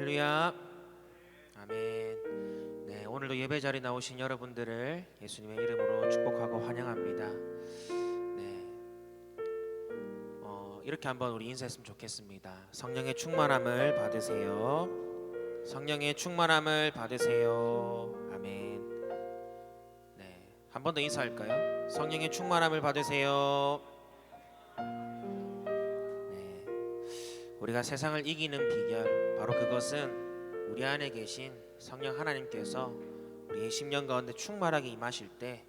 할렐루야. 아멘. 네, 오늘도 예배 자리 나오신 여러분들을 예수님의 이름으로 축복하고 환영합니다. 네, 이렇게 한번 우리 인사했으면 좋겠습니다. 성령의 충만함을 받으세요. 성령의 충만함을 받으세요. 아멘. 네, 한 번 더 인사할까요? 성령의 충만함을 받으세요. 네, 우리가 세상을 이기는 비결, 바로 그것은 우리 안에 계신 성령 하나님께서 우리의 심령 가운데 충만하게 임하실 때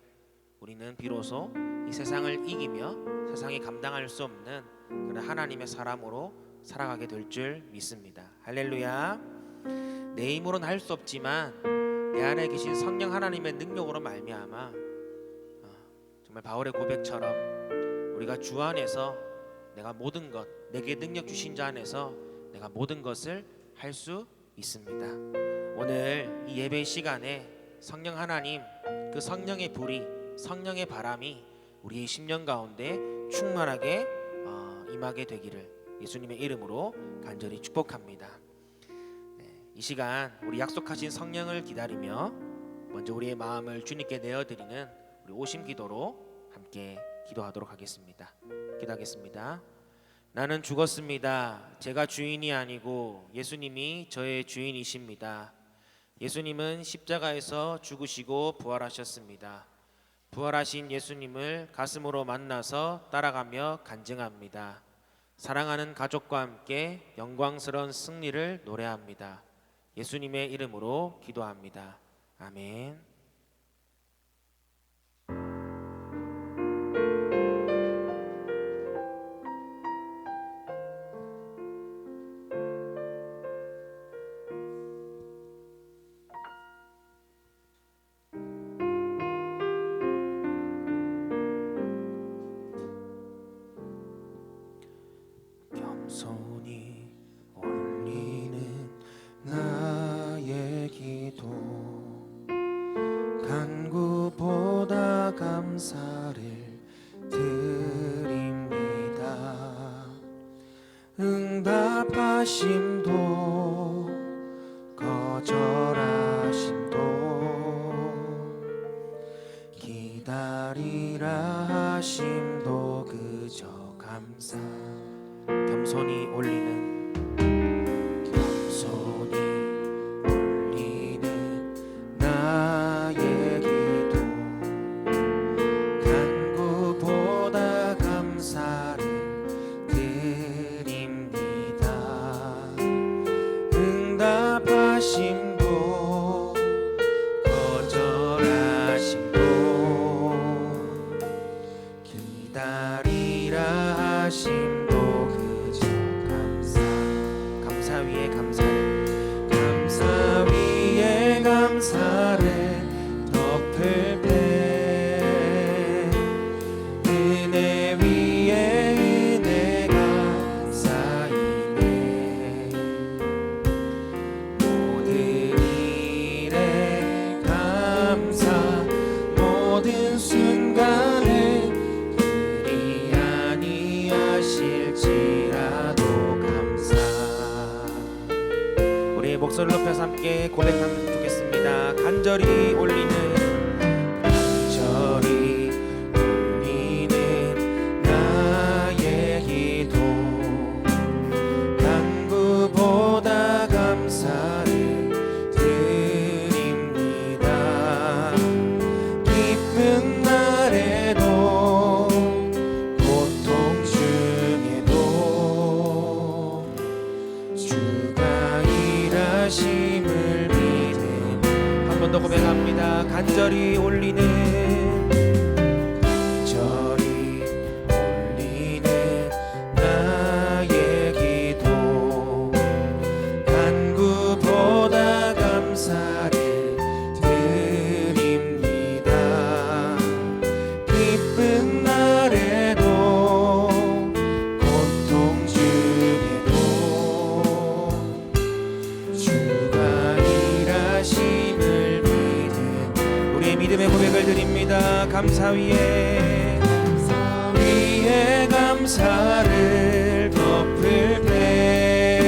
우리는 비로소 이 세상을 이기며 세상이 감당할 수 없는 그런 하나님의 사람으로 살아가게 될 줄 믿습니다. 할렐루야. 내 힘으로는 할 수 없지만 내 안에 계신 성령 하나님의 능력으로 말미암아 정말 바울의 고백처럼 우리가 주 안에서 내가 모든 것, 내게 능력 주신 자 안에서 내가 모든 것을 할 수 있습니다. 오늘 이 예배 시간에 성령 하나님, 그 성령의 불이, 성령의 바람이 우리의 심령 가운데 충만하게 임하게 되기를 예수님의 이름으로 간절히 축복합니다. 네, 이 시간 우리 약속하신 성령을 기다리며 먼저 우리의 마음을 주님께 내어드리는 우리 오심 기도로 함께 기도하도록 하겠습니다. 기도하겠습니다. 나는 죽었습니다. 제가 주인이 아니고 예수님이 저의 주인이십니다. 예수님은 십자가에서 죽으시고 부활하셨습니다. 부활하신 예수님을 가슴으로 만나서 따라가며 간증합니다. 사랑하는 가족과 함께 영광스러운 승리를 노래합니다. 예수님의 이름으로 기도합니다. 아멘. 겸손히 올리는 나의 기도, 간구보다 감사를 드립니다. 응답하심도 거절하심도 기다리라 하심도 그저 감사. 겸손히 올리는 나의 기도, 간구보다 감사를 드립니다. 응답하심도 거절하심도 기다리라 하심도 감사 위에 감사를 덮을 때 은혜 위에 은혜가 쌓이네. 모든 일에 감사, 모든 순간을 그리 아니하실지라도 감사. 우리의 목소리를 높여서 함께 고백하면 좋겠습니다. 간절히 올리는 나의 기도, 간구보다 감사를 드립니다. 기쁜 날에도 고통 중에도 주가 일하심을 믿는, 한 번 더 고백합니다. 간절히 올리는 나의 기도, 간구보다 감사를 드립니다. 기쁜 날에도 고통 중에도 주가 일하심을 믿는 우리의 믿음의 고백을 드립니다. 감사 위에 감사를 덮을 때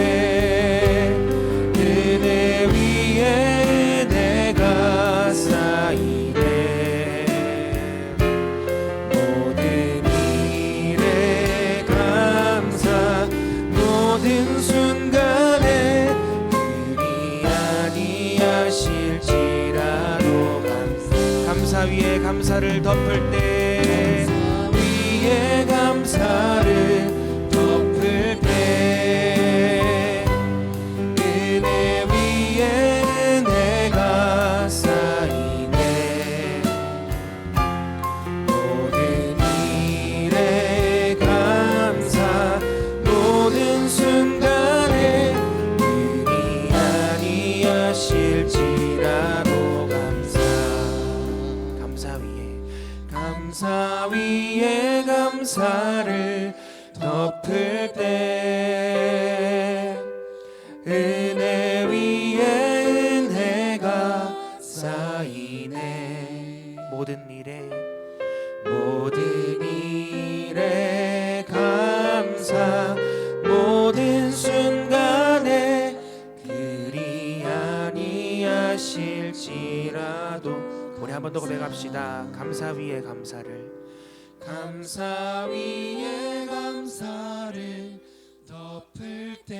감사를 덮을 때 위에 감사를 덮을 때 은혜 위에 은혜가 쌓이네. 모든 일에 감사, 모든 순간에 그리 아니하실지라도 감사 위에 감사를 덮을 때 은혜 위에 은혜가 쌓이네. 모든 일에 감사, 모든 순간에 그리 아니하실지라도. 우리 한 번 더 고백합시다. 감사 위에 감사를, 감사 위에 감사를 덮을 때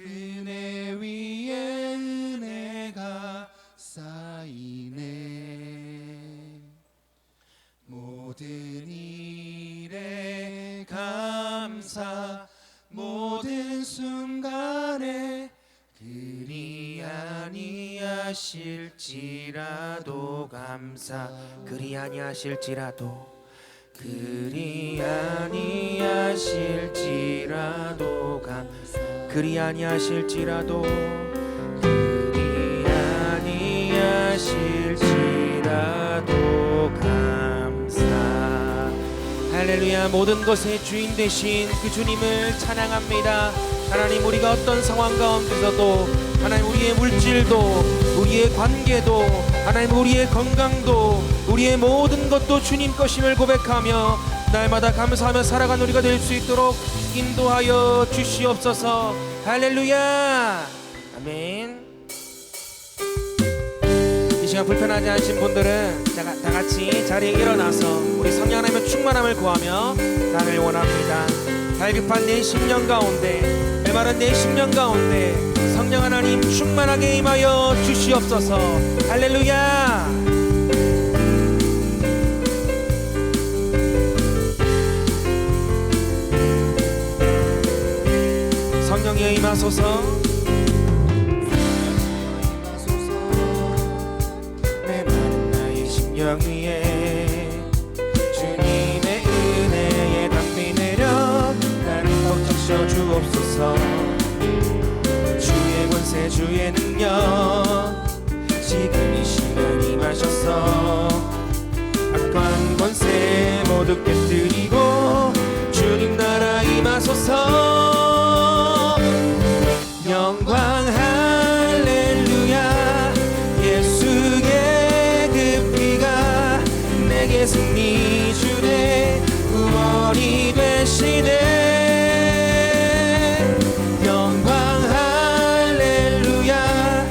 은혜 위에 은혜가 쌓이네. 모든 일에 감사, 모든 순간에 그리 아니하실지라도 감사. 그리 아니하실지라도, 그리 아니하실지라도 감사. 그리 아니하실지라도, 그리 아니하실지라도 감사. 할렐루야. 모든 것의 주인 되신 그 주님을 찬양합니다. 하나님, 우리가 어떤 상황 가운데서도 하나님, 우리의 물질도, 우리의 관계도, 하나님, 우리의 건강도, 우리의 모든 것도 주님 것임을 고백하며 날마다 감사하며 살아가는 우리가 될 수 있도록 인도하여 주시옵소서. 할렐루야. 아멘. 이 시간 불편하지 않으신 분들은 다 같이 자리에 일어나서 우리 성령 하나님의 충만함을 구하며 나를 원합니다. 갈급한 내 심령 가운데, 메마른 내 심령 가운데 성령 하나님 충만하게 임하여 주시옵소서. 할렐루야. 성령이여 임하소서. 메마른 나의 심령 위에 주님의 은혜에 담비 내려 나를 꽉 적셔 주옵소서. 주의 권세 주의 능력 지금 이 시간 임하셔서 악한 권세 모두 깨뜨리고 주님 나라 임하소서. 영광 할렐루야. 예수의 그 피가 내게 승리 주네. 구원이 되시네. 영광 할렐루야.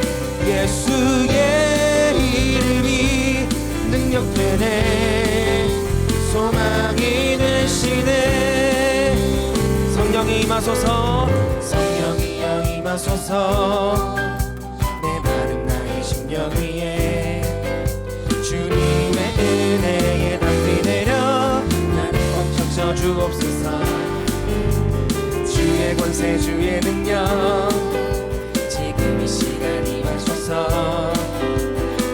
예수의 이름이 능력되네. 소망이 되시네. 성령이 임하소서. 성령이여 임하소서. 메마른 나의 심령 위에 주님의 은혜에 담비 내려 나를 꽉 적셔 주옵소서. 주의 권세 주의 능력 지금 이 시간 임하소서.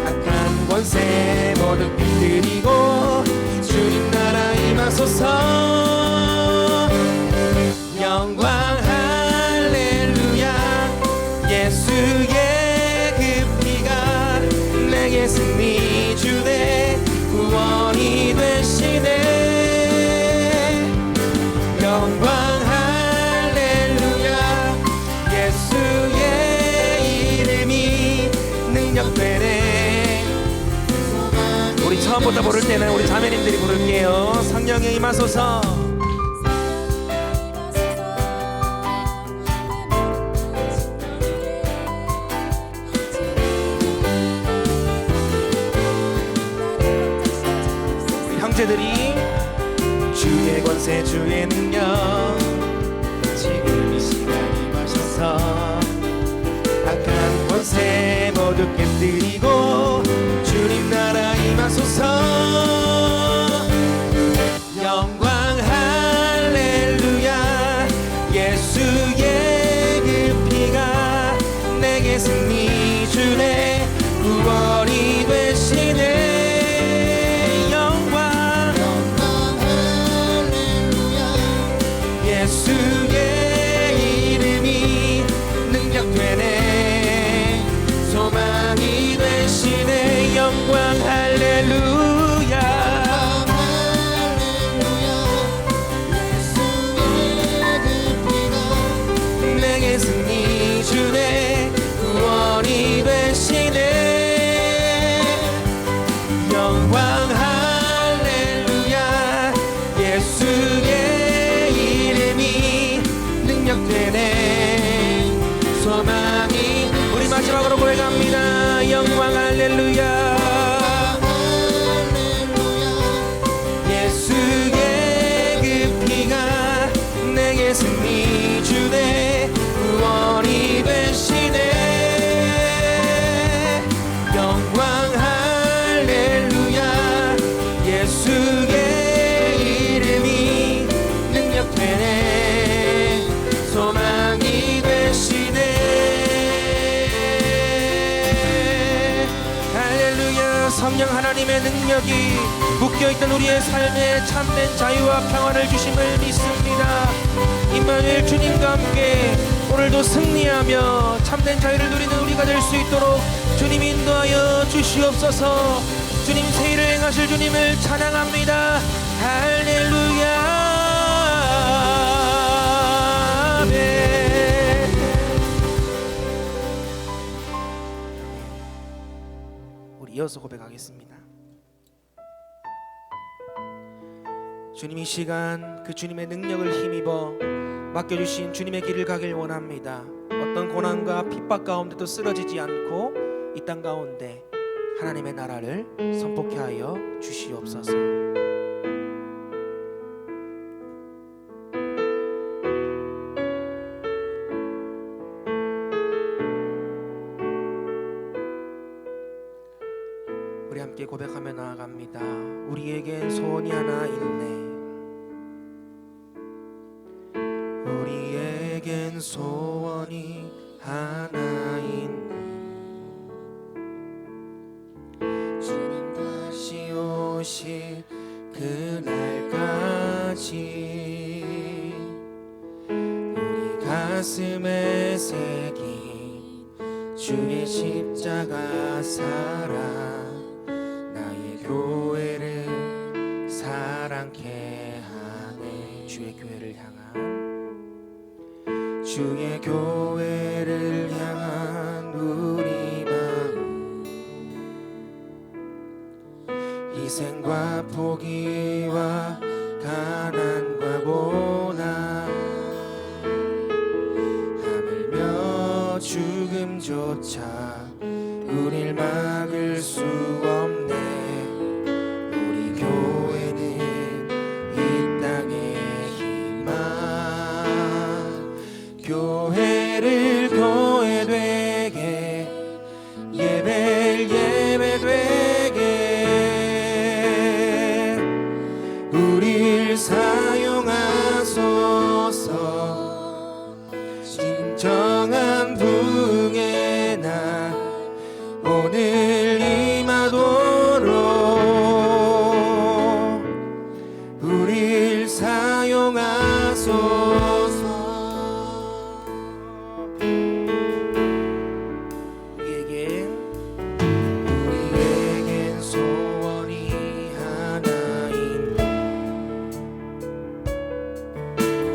악한 권세 모두 깨뜨리고 주님 나라 임하소서. 영광 할렐루야. 예수의 그 피가 내게 승리 주네. 구원이 되시네. 영광 할렐루야. 예수의 이름이 능력되네. 우리 처음부터 부를 때는 우리 자매님들이 부를게요. 성령에 임하소서. 형제들이 주의 권세 주의 능력 지금 이 시간 임하셔서 악한 권세 모두 깨뜨리고 주 예수의 이름이 능력되네. 소망이 되시네. 영광 할렐루야. 내게 승리 주네. 구원이 되시네. 영광 할렐루야. 예수의 이름이 능력되네. 소망이. 우리 마지막으로 고백합니다. 영광 할렐루야. 예수의 그 피가 내게 승리 주네. 구원이 되시네. 영광 할렐루야. 예수의 이름이 능력되네. 소망이 되시네. 할렐루야. 성령 하나님의 능력이 묶여있던 우리의 삶에 참된 자유와 평안을 주심을 믿습니다. 임마누엘 주님과 함께 오늘도 승리하며 참된 자유를 누리는 우리가 될 수 있도록 주님 인도하여 주시옵소서. 주님 새 일을 행하실 주님을 찬양합니다. 할렐루야. 아멘. 우리 이어서 고백하겠습니다. 주님 이 시간 그 주님의 능력을 힘입어 맡겨주신 주님의 길을 가길 원합니다. 어떤 고난과 핍박 가운데도 쓰러지지 않고 이 땅 가운데 하나님의 나라를 선포케 하여 주시옵소서. 우리 함께 고백하며 나아갑니다. 우리에겐 소원이 하나 있네. 우리에겐 소원이 하나 있네. 주님 다시 오실 그날까지 우리 가슴에 새긴 주의 십자가 사랑 나의 교회를 사랑케 하네. 주의 교회를 향한 우리 마음 희생과 포기와 가난과 고난 하물며 죽음조차 우릴 막을 수 없네. 우리 교회는 이 땅의 희망. 교회를 교회 되게 예배 되게 우릴 사용하소서. 진정한 부흥의 날 오늘 임하도록 우릴 사용하소서. 우리에겐 소원이 하나 있네.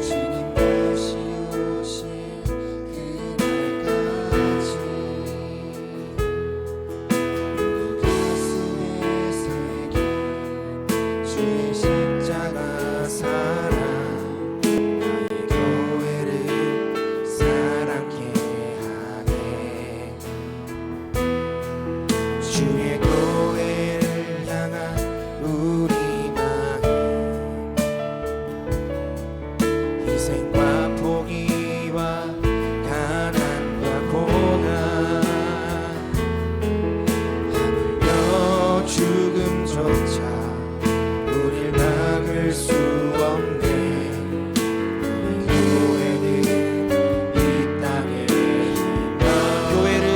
주님 다시 오실 그날까지 우리 가슴에 새긴 주의 십자가 사랑 나의 교회를 사랑케 하네. 주의 교회를 향한 우리 마음 희생과 포기와 가난과 고난 하물며 죽음조차 우릴 막을 수 없네. 우리 교회는 이 땅의 희망. 교회를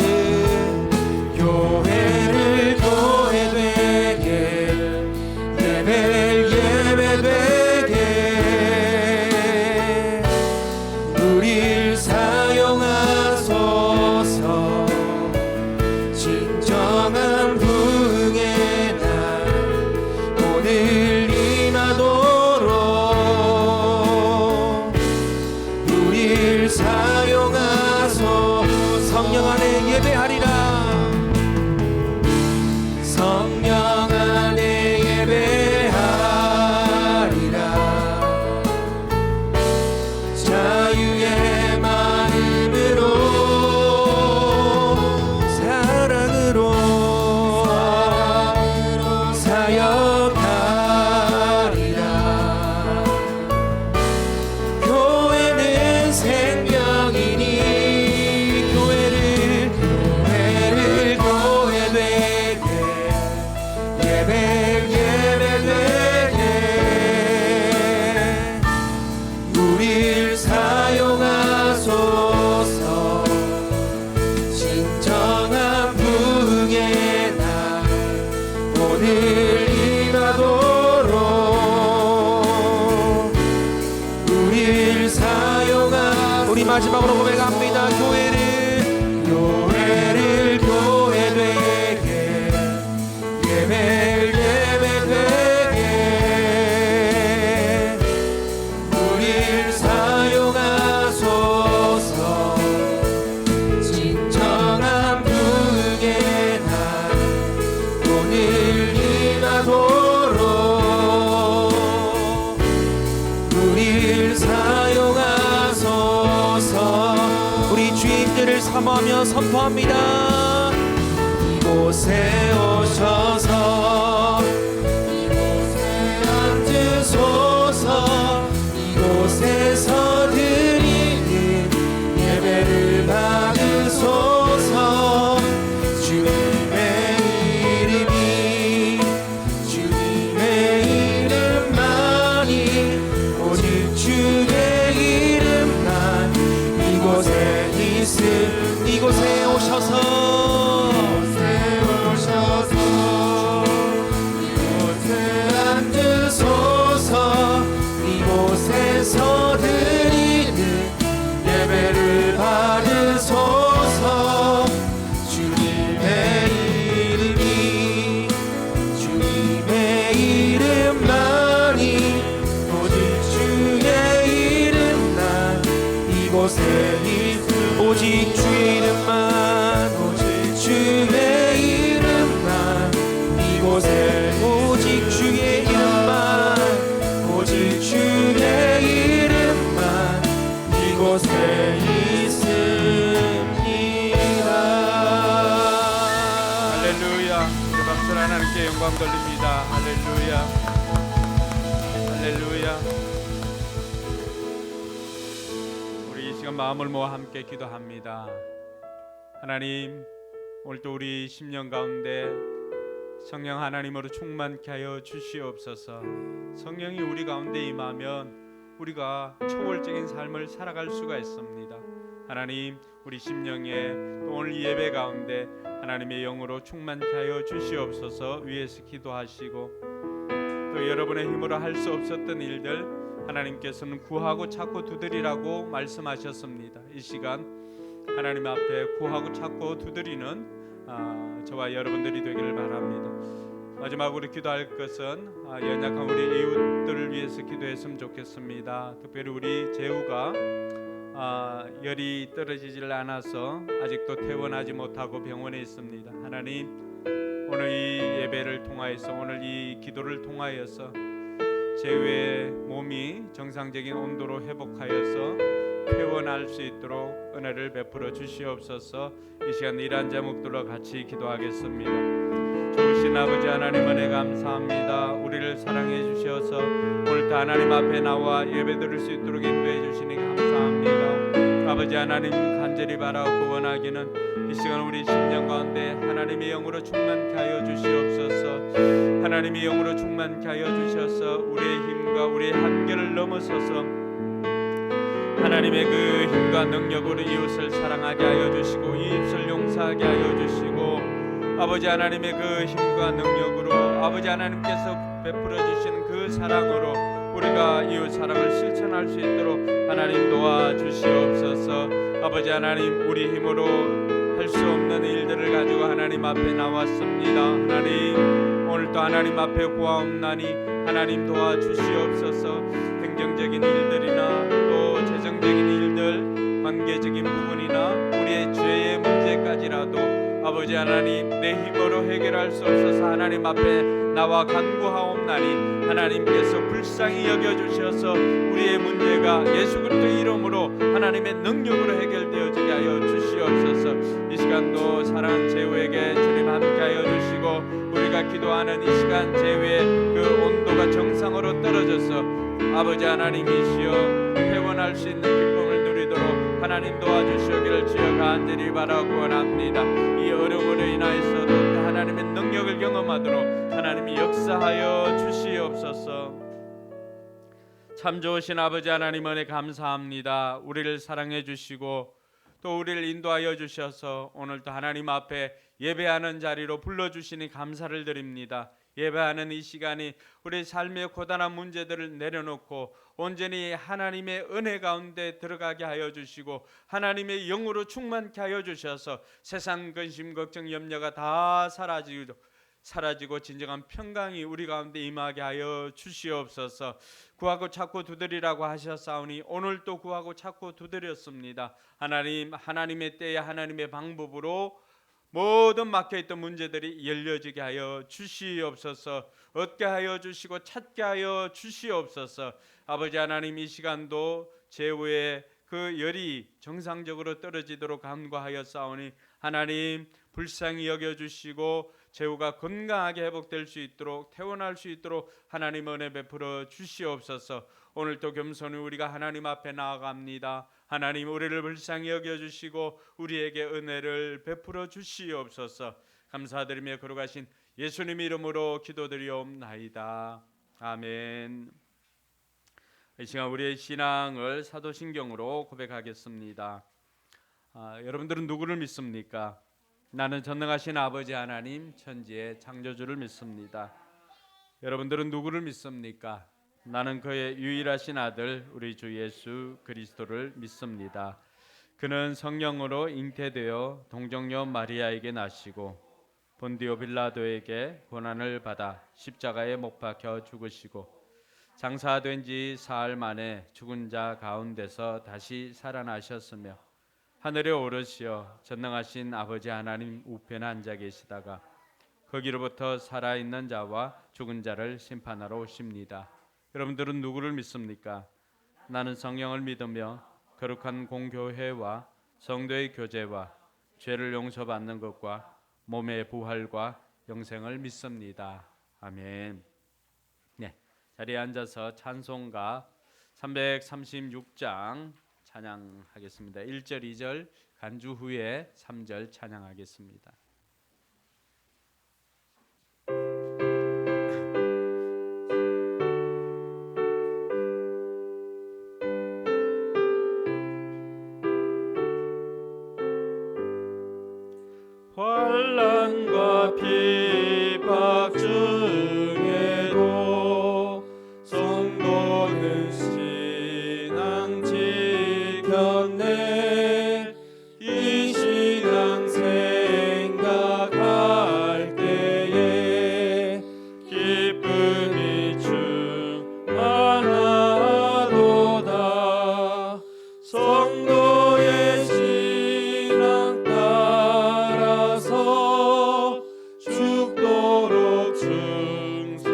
교회 되게 예배 되게 우리를 사용하. 우리 마지막으로 고백합니다. 교회를 교회되게, 예배를 예배되게 우리를 사용하소서. 진정한 부흥의 날 오늘 임하도록 우리를 사용하소서. 우리 주인들을 사모하며 선포합니다. 이곳에 오셔서 이곳에 앉으소서. 이곳에서 드리는 예배를 받으소서. 주님의 이름이, 주님의 이름만이, 오직 주의 이름만 이곳에 있음. 이곳에 오셔서 이곳에 앉으소서. 이곳에서 드리는 예배를 받으소서. 주님의 이름이, 주님의 이름만이, 오직 주의 이름만 이곳에 있음. 오직 주의 이름만, 오직 주의 이름만 이곳에, 오직 주의 이름만, 오직 주의 이름만 이곳에 있습니다. 할렐루야. 그 박수 하나님께 영광 돌립니다. 할렐루야. 할렐루야. 우리 이 시간 마음을 모아 함께 기도합니다. 하나님, 오늘도 우리 심령 가운데 성령 하나님으로 충만케 하여 주시옵소서. 성령이 우리 가운데 임하면 우리가 초월적인 삶을 살아갈 수가 있습니다. 하나님, 우리 심령에 또 오늘 이 예배 가운데 하나님의 영으로 충만케 하여 주시옵소서. 위에서 기도하시고 또 여러분의 힘으로 할 수 없었던 일들 하나님께서는 구하고 찾고 두드리라고 말씀하셨습니다. 이 시간 하나님 앞에 구하고 찾고 두드리는 저와 여러분들이 되기를 바랍니다. 마지막으로 기도할 것은 연약한 우리 이웃들을 위해서 기도했으면 좋겠습니다. 특별히 우리 재우가 열이 떨어지질 않아서 아직도 퇴원하지 못하고 병원에 있습니다. 하나님, 오늘 이 예배를 통하여서, 오늘 이 기도를 통하여서 재우의 몸이 정상적인 온도로 회복하여서 퇴원할 수 있도록 은혜를 베풀어 주시옵소서. 이 시간 일한 제목들로 같이 기도하겠습니다. 좋으신 아버지 하나님, 은혜 감사합니다. 우리를 사랑해 주셔서 오늘도 하나님 앞에 나와 예배 드릴 수 있도록 인도해 주시니 감사합니다. 아버지 하나님, 간절히 바라고 원하기는 이 시간 우리 심령 가운데 하나님의 영으로 충만케 하여 주시옵소서. 하나님의 영으로 충만케 하여 주셔서 우리의 힘과 우리의 한계를 넘어서서 하나님의 그 힘과 능력으로 이웃을 사랑하게 하여 주시고 이웃을 용서하게 하여 주시고, 아버지 하나님의 그 힘과 능력으로 아버지 하나님께서 베풀어 주시는 그 사랑으로 우리가 이웃 사랑을 실천할 수 있도록 하나님 도와주시옵소서. 아버지 하나님, 우리 힘으로 할 수 없는 일들을 가지고 하나님 앞에 나왔습니다. 하나님, 오늘도 하나님 앞에 구하옵나니 하나님 도와주시옵소서. 행정적인 일들이나 또 재정적인 일들, 관계적인 부분이나 우리의 죄의 문제까지라도 아버지 하나님, 내 힘으로 해결할 수 없어서 하나님 앞에 나와 간구하옵나니 하나님께서 불쌍히 여겨주셔서 우리의 문제가 예수 그리스도의 이름으로 하나님의 능력으로 해결되어지게 하여 주시옵소서. 이 시간도 사랑하는 재우에게 주님 함께하여 주시고, 우리가 기도하는 이 시간 재우의 그 온도가 정상으로 떨어져서 아버지 하나님이시여 회원할 수 있는 기쁨을 누리도록 하나님 도와주시기를 주여 간절히 바라고 원합니다. 이 어려움으로 인하여서도 하나님의 능력을 경험하도록 하나님이 역사하여 주시옵소서. 참 좋으신 아버지 하나님, 은혜 감사합니다. 우리를 사랑해 주시고 또 우리를 인도하여 주셔서 오늘도 하나님 앞에 예배하는 자리로 불러주시니 감사를 드립니다. 예배하는 이 시간이 우리 삶의 고단한 문제들을 내려놓고 온전히 하나님의 은혜 가운데 들어가게 하여 주시고 하나님의 영으로 충만케 하여 주셔서 세상 근심 걱정 염려가 다 사라지고 진정한 평강이 우리 가운데 임하게 하여 주시옵소서. 구하고 찾고 두드리라고 하셨사오니 오늘도 구하고 찾고 두드렸습니다. 하나님의 때에 하나님의 방법으로 모든 막혀있던 문제들이 열려지게 하여 주시옵소서. 얻게 하여 주시고 찾게 하여 주시옵소서. 아버지 하나님, 이 시간도 제후의 그 열이 정상적으로 떨어지도록 간구하였사오니 하나님 불쌍히 여겨주시고 제후가 건강하게 회복될 수 있도록 태어날 수 있도록 하나님 은혜 베풀어 주시옵소서. 오늘도 겸손히 우리가 하나님 앞에 나아갑니다. 하나님 우리를 불쌍히 여겨주시고 우리에게 은혜를 베풀어 주시옵소서. 감사드리며 거룩하신 예수님 이름으로 기도드리옵나이다. 아멘. 이 시간 우리의 신앙을 사도신경으로 고백하겠습니다. 여러분들은 누구를 믿습니까? 나는 전능하신 아버지 하나님 천지의 창조주를 믿습니다. 여러분들은 누구를 믿습니까? 나는 그의 유일하신 아들 우리 주 예수 그리스도를 믿습니다. 그는 성령으로 잉태되어 동정녀 마리아에게 나시고 본디오 빌라도에게 고난을 받아 십자가에 못 박혀 죽으시고 장사된 지 사흘 만에 죽은 자 가운데서 다시 살아나셨으며 하늘에 오르시어 전능하신 아버지 하나님 우편에 앉아 계시다가 거기로부터 살아있는 자와 죽은 자를 심판하러 오십니다. 여러분들은 누구를 믿습니까? 나는 성령을 믿으며 거룩한 공교회와 성도의 교제와 죄를 용서받는 것과 몸의 부활과 영생을 믿습니다. 아멘. 네, 자리에 앉아서 찬송가 336장 찬양하겠습니다. 1절 2절 간주 후에 3절 찬양하겠습니다. 환난과 비박 중에도 성도는 신앙 지켰네. 이 신앙 생각할 때에 기쁨이 충만하도다. 성도의 신앙 따라서 죽도록 충성하겠네.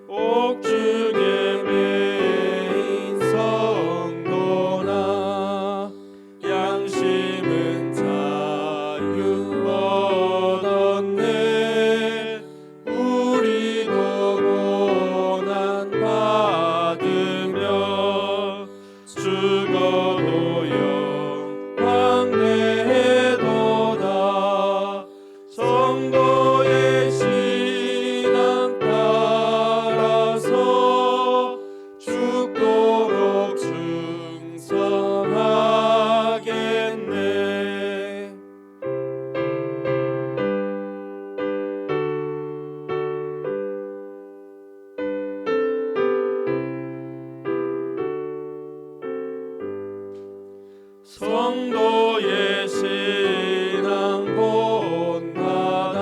옥중에 매인 성도나 양심은 자유 얻었네. 우리도 고난 받으며 죽어도 영광되도다. 성도의 신앙 따라서 죽도록 충성하겠네. 성도의 신앙 본받아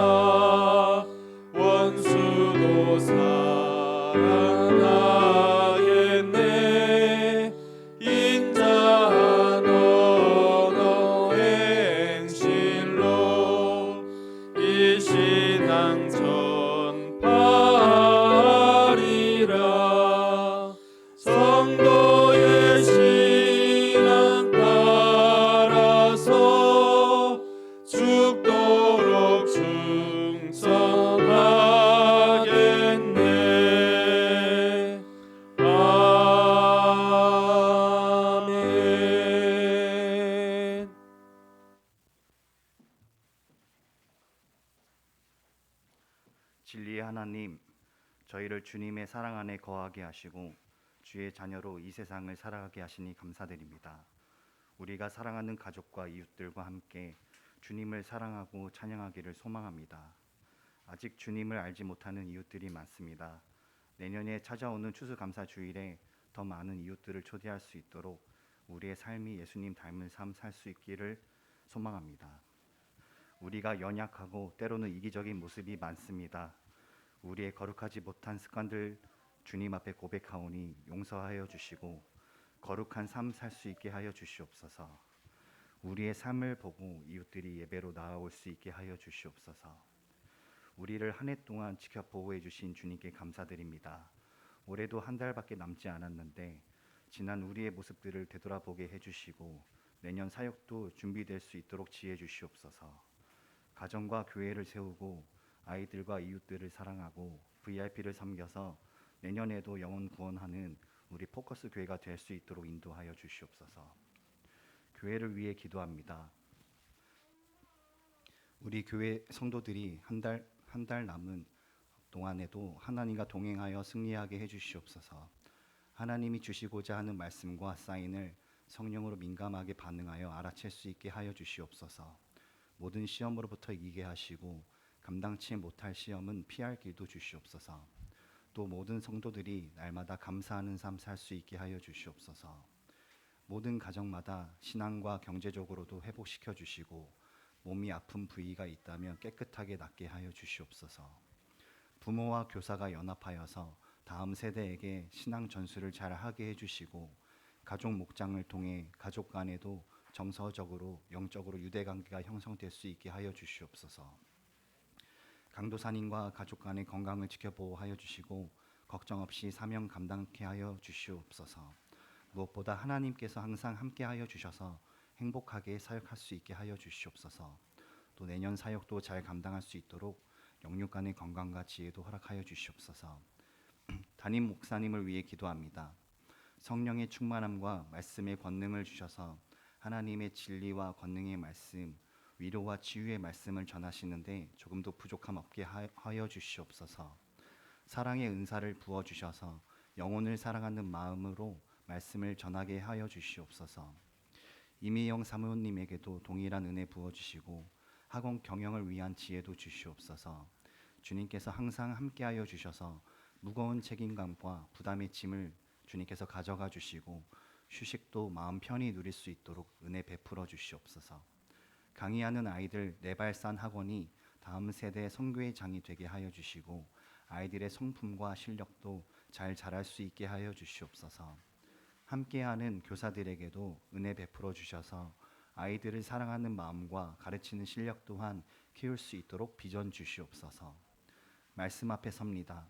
원수도 사랑하겠네. 인자한 언어 행실로 이 신앙 전파하리라. 성도의 신앙 따라서 죽도록 충성하겠네. 아멘. 진리의 하나님, 저희를 주님의 사랑 안에 거하게 하시고 주의 자녀로 이 세상을 살아가게 하시니 감사드립니다. 우리가 사랑하는 가족과 이웃들과 함께 주님을 사랑하고 찬양하기를 소망합니다. 아직 주님을 알지 못하는 이웃들이 많습니다. 내년에 찾아오는 추수감사주일에 더 많은 이웃들을 초대할 수 있도록 우리의 삶이 예수님 닮은 삶 살 수 있기를 소망합니다. 우리가 연약하고 때로는 이기적인 모습이 많습니다. 우리의 거룩하지 못한 습관들 주님 앞에 고백하오니 용서하여 주시고 거룩한 삶 살 수 있게 하여 주시옵소서. 우리의 삶을 보고 이웃들이 예배로 나아올 수 있게 하여 주시옵소서. 우리를 한 해 동안 지켜 보호해 주신 주님께 감사드립니다. 올해도 한 달밖에 남지 않았는데 지난 우리의 모습들을 되돌아보게 해주시고 내년 사역도 준비될 수 있도록 지혜 주시옵소서. 가정과 교회를 세우고 아이들과 이웃들을 사랑하고 VIP를 섬겨서 내년에도 영혼 구원하는 우리 포커스 교회가 될 수 있도록 인도하여 주시옵소서. 교회를 위해 기도합니다. 우리 교회 성도들이 한 달 남은 동안에도 하나님과 동행하여 승리하게 해주시옵소서. 하나님이 주시고자 하는 말씀과 사인을 성령으로 민감하게 반응하여 알아챌 수 있게 하여 주시옵소서. 모든 시험으로부터 이기게 하시고 감당치 못할 시험은 피할 길도 주시옵소서. 또 모든 성도들이 날마다 감사하는 삶 살 수 있게 하여 주시옵소서. 모든 가정마다 신앙과 경제적으로도 회복시켜 주시고 몸이 아픈 부위가 있다면 깨끗하게 낫게 하여 주시옵소서. 부모와 교사가 연합하여서 다음 세대에게 신앙 전수를 잘 하게 해주시고 가족 목장을 통해 가족 간에도 정서적으로 영적으로 유대관계가 형성될 수 있게 하여 주시옵소서. 강도사님과 가족 간의 건강을 지켜보호하여 주시고 걱정 없이 사명 감당케 하여 주시옵소서. 무엇보다 하나님께서 항상 함께하여 주셔서 행복하게 사역할 수 있게 하여 주시옵소서. 또 내년 사역도 잘 감당할 수 있도록 영육 간의 건강과 지혜도 허락하여 주시옵소서. 담임 목사님을 위해 기도합니다. 성령의 충만함과 말씀의 권능을 주셔서 하나님의 진리와 권능의 말씀, 위로와 치유의 말씀을 전하시는데 조금도 부족함 없게 하여 주시옵소서. 사랑의 은사를 부어 주셔서 영혼을 사랑하는 마음으로 말씀을 전하게 하여 주시옵소서. 이미영 사모님에게도 동일한 은혜 부어주시고 학원 경영을 위한 지혜도 주시옵소서. 주님께서 항상 함께하여 주셔서 무거운 책임감과 부담의 짐을 주님께서 가져가 주시고 휴식도 마음 편히 누릴 수 있도록 은혜 베풀어 주시옵소서. 강의하는 아이들 네발산 학원이 다음 세대 선교의 장이 되게 하여 주시고 아이들의 성품과 실력도 잘 자랄 수 있게 하여 주시옵소서. 함께하는 교사들에게도 은혜 베풀어 주셔서 아이들을 사랑하는 마음과 가르치는 실력 또한 키울 수 있도록 비전 주시옵소서. 말씀 앞에 섭니다.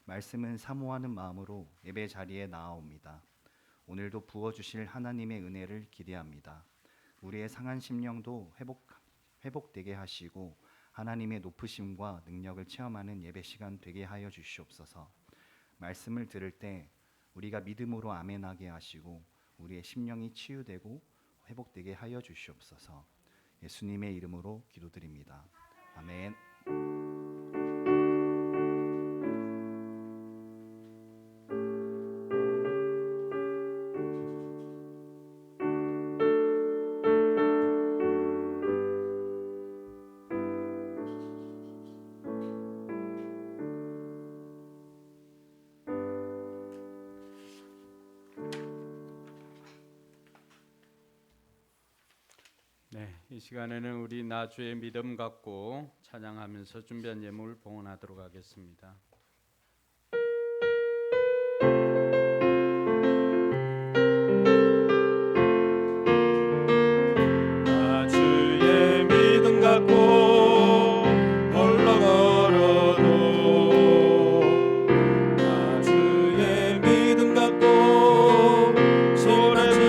말씀은 사모하는 마음으로 예배 자리에 나아옵니다. 오늘도 부어주실 하나님의 은혜를 기대합니다. 우리의 상한 심령도 회복되게 하시고 하나님의 높으심과 능력을 체험하는 예배 시간 되게 하여 주시옵소서. 말씀을 들을 때 우리가 믿음으로 아멘하게 하시고 우리의 심령이 치유되고 회복되게 하여 주시옵소서. 예수님의 이름으로 기도드립니다. 아멘. 네, 이 시간에는 우리 나주의 믿음 갖고 찬양하면서 준비한 예물 봉헌하도록 하겠습니다. 나주의 믿음 갖고 홀로 걸어도 나주의 믿음 갖고 소나지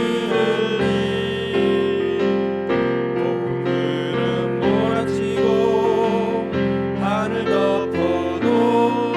오늘은 몰아치고 하늘 덮어도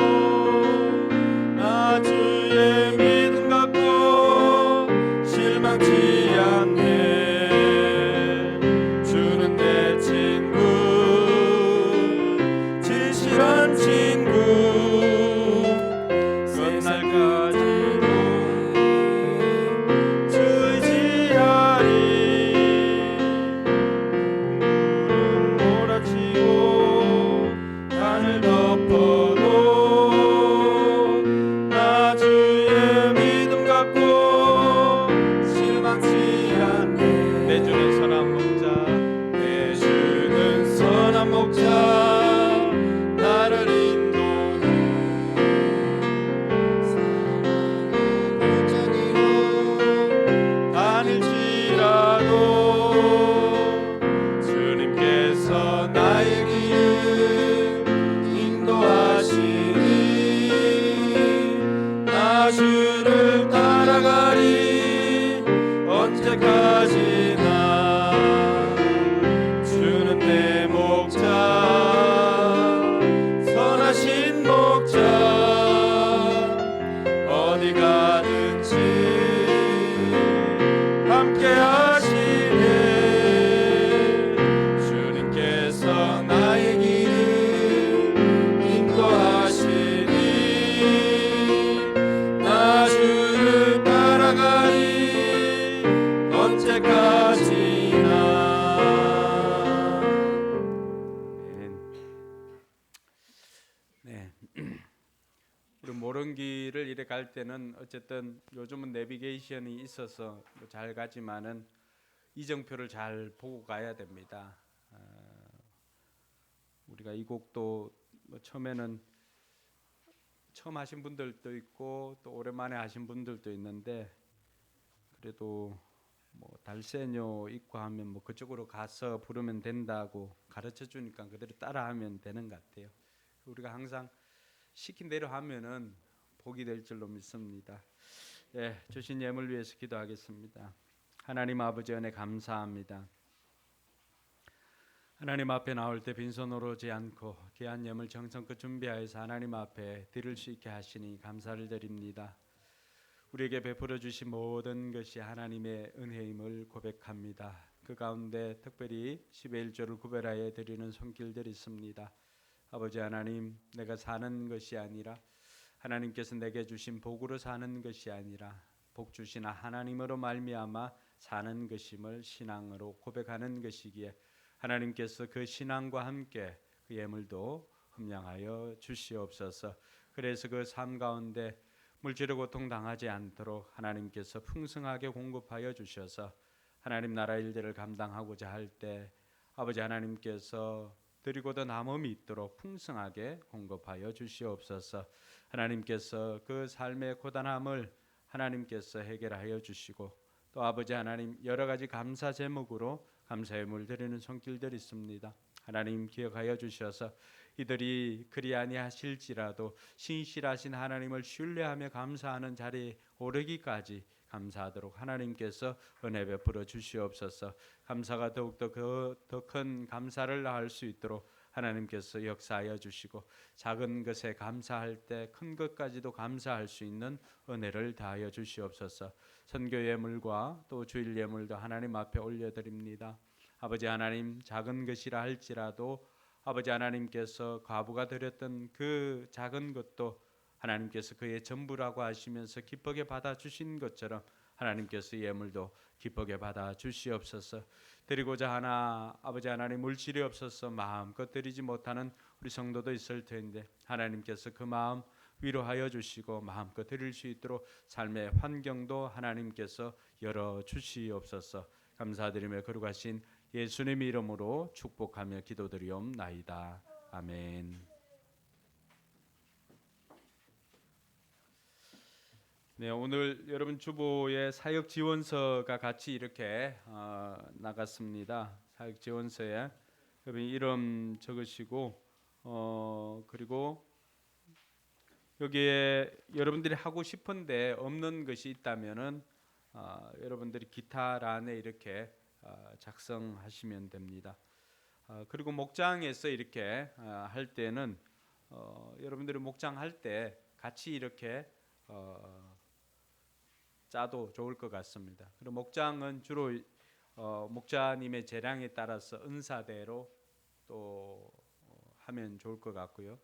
나 주를 따라가리 언제까지나 주는 내 목자 선하신 목자 어디 가든지 함께 하시네 주님께서 나의 길을 인도하시니 나 주를 따라가리 언제까지나. 네. 우리 모런길을 이래 갈 때는 어쨌든 요즘은 내비게이션이 있어서 잘 가지만은 이정표를 잘 보고 가야 됩니다. 우리가 이 곡도 뭐 처음에는 처음 하신 분들도 있고 또 오랜만에 하신 분들도 있는데 그래도 뭐 달세뇨 있고 하면 뭐 그쪽으로 가서 부르면 된다고 가르쳐 주니까 그대로 따라하면 되는 것 같아요. 우리가 항상 시킨 대로 하면은 복이 될 줄로 믿습니다. 예, 주신 예물 위해서 기도하겠습니다. 하나님 아버지 은혜 감사합니다. 하나님 앞에 나올 때 빈손으로 오지 않고 귀한 예물 정성껏 준비하여서 하나님 앞에 드릴 수 있게 하시니 감사를 드립니다. 우리에게 베풀어 주신 모든 것이 하나님의 은혜임을 고백합니다. 그 가운데 특별히 10의 1조를 구별하여 드리는 손길들이 있습니다. 아버지 하나님, 내가 사는 것이 아니라 하나님께서 내게 주신 복으로 사는 것이 아니라 복 주신 하나님으로 말미암아 사는 것임을 신앙으로 고백하는 것이기에 하나님께서 그 신앙과 함께 그 예물도 흠량하여 주시옵소서. 그래서 그 삶 가운데 물질의 고통 당하지 않도록 하나님께서 풍성하게 공급하여 주셔서 하나님 나라 일들을 감당하고자 할 때 아버지 하나님께서 드리고도 남음이 있도록 풍성하게 공급하여 주시옵소서. 하나님께서 그 삶의 고단함을 하나님께서 해결하여 주시고 또 아버지 하나님 여러 가지 감사 제목으로 감사의 물 드리는 손길들이 있습니다. 하나님 기억하여 주셔서 이들이 그리 아니하실지라도 신실하신 하나님을 신뢰하며 감사하는 자리에 오르기까지 감사하도록 하나님께서 은혜 베풀어 주시옵소서. 감사가 더욱더 더 큰 감사를 할 수 있도록 하나님께서 역사하여 주시고 작은 것에 감사할 때 큰 것까지도 감사할 수 있는 은혜를 다하여 주시옵소서. 선교 예물과 또 주일 예물도 하나님 앞에 올려드립니다. 아버지 하나님 작은 것이라 할지라도 아버지 하나님께서 과부가 드렸던 그 작은 것도 하나님께서 그의 전부라고 하시면서 기쁘게 받아주신 것처럼 하나님께서 예물도 기쁘게 받아주시옵소서. 드리고자 하나 아버지 하나님 물질이 없어서 마음껏 드리지 못하는 우리 성도도 있을 텐데 하나님께서 그 마음 위로하여 주시고 마음껏 드릴 수 있도록 삶의 환경도 하나님께서 열어주시옵소서. 감사드리며 거룩하신 예수님 이름으로 축복하며 기도드리옵나이다. 아멘. 네, 오늘 여러분 주보에 사역 지원서가 같이 이렇게 나갔습니다. 사역 지원서에 여러분 이름 적으시고 그리고 여기에 여러분들이 하고 싶은데 없는 것이 있다면은 여러분들이 기타란에 이렇게 작성하시면 됩니다. 그리고 목장에서 이렇게 할 때는 여러분들이 목장할 때 같이 이렇게 짜도 좋을 것 같습니다. 그리고 목장은 주로 목자님의 재량에 따라서 은사대로 또 하면 좋을 것 같고요.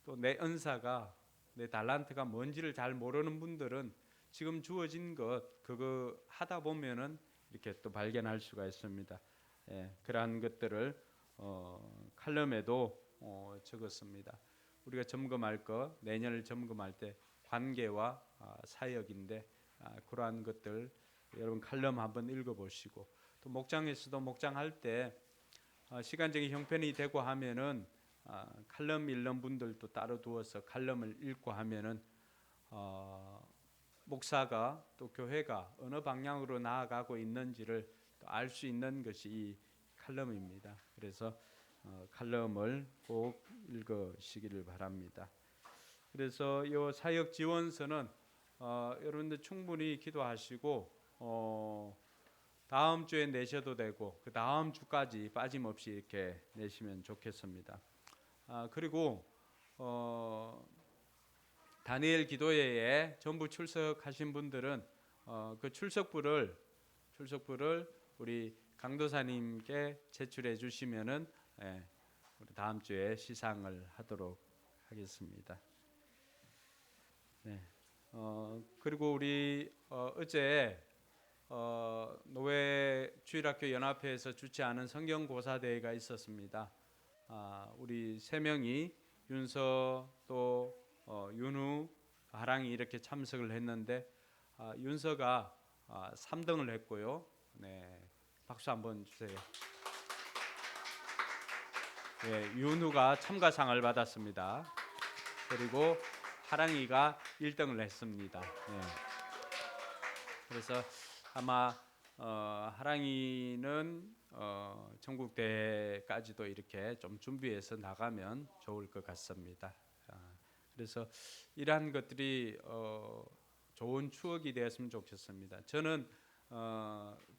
또 내 은사가 내 달란트가 뭔지를 잘 모르는 분들은 지금 주어진 것 그거 하다 보면은 이렇게 또 발견할 수가 있습니다. 예, 그러한 것들을 칼럼에도 적었습니다. 우리가 점검할 것 내년을 점검할 때 관계와 사역인데 그러한 것들 여러분 칼럼 한번 읽어보시고 또 목장에서도 목장할 때 시간적인 형편이 되고 하면은 칼럼 읽는 분들도 따로 두어서 칼럼을 읽고 하면은 목사가 또 교회가 어느 방향으로 나아가고 있는지를 알 수 있는 것이 이 칼럼입니다. 그래서 칼럼을 꼭 읽으시기를 바랍니다. 그래서 이 사역 지원서는 여러분들 충분히 기도하시고 다음 주에 내셔도 되고 그 다음 주까지 빠짐없이 이렇게 내시면 좋겠습니다. 그리고 다니엘 기도회에 전부 출석하신 분들은 그 출석부를 우리 강도사님께 제출해 주시면은 우리 다음 주에 시상을 하도록 하겠습니다. 네. 그리고 우리 어제 노회 주일학교 연합회에서 주최하는 성경고사 대회가 있었습니다. 우리 세 명이 윤서 또 윤우, 하랑이 이렇게 참석을 했는데 윤서가 3등을 했고요. 네, 박수 한번 주세요. 네, 윤우가 참가상을 받았습니다. 그리고 하랑이가 1등을 했습니다. 네. 그래서 아마 하랑이는 전국 대회까지도 이렇게 좀 준비해서 나가면 좋을 것 같습니다. 그래서 이러한 것들이 좋은 추억이 되었으면 좋겠습니다. 저는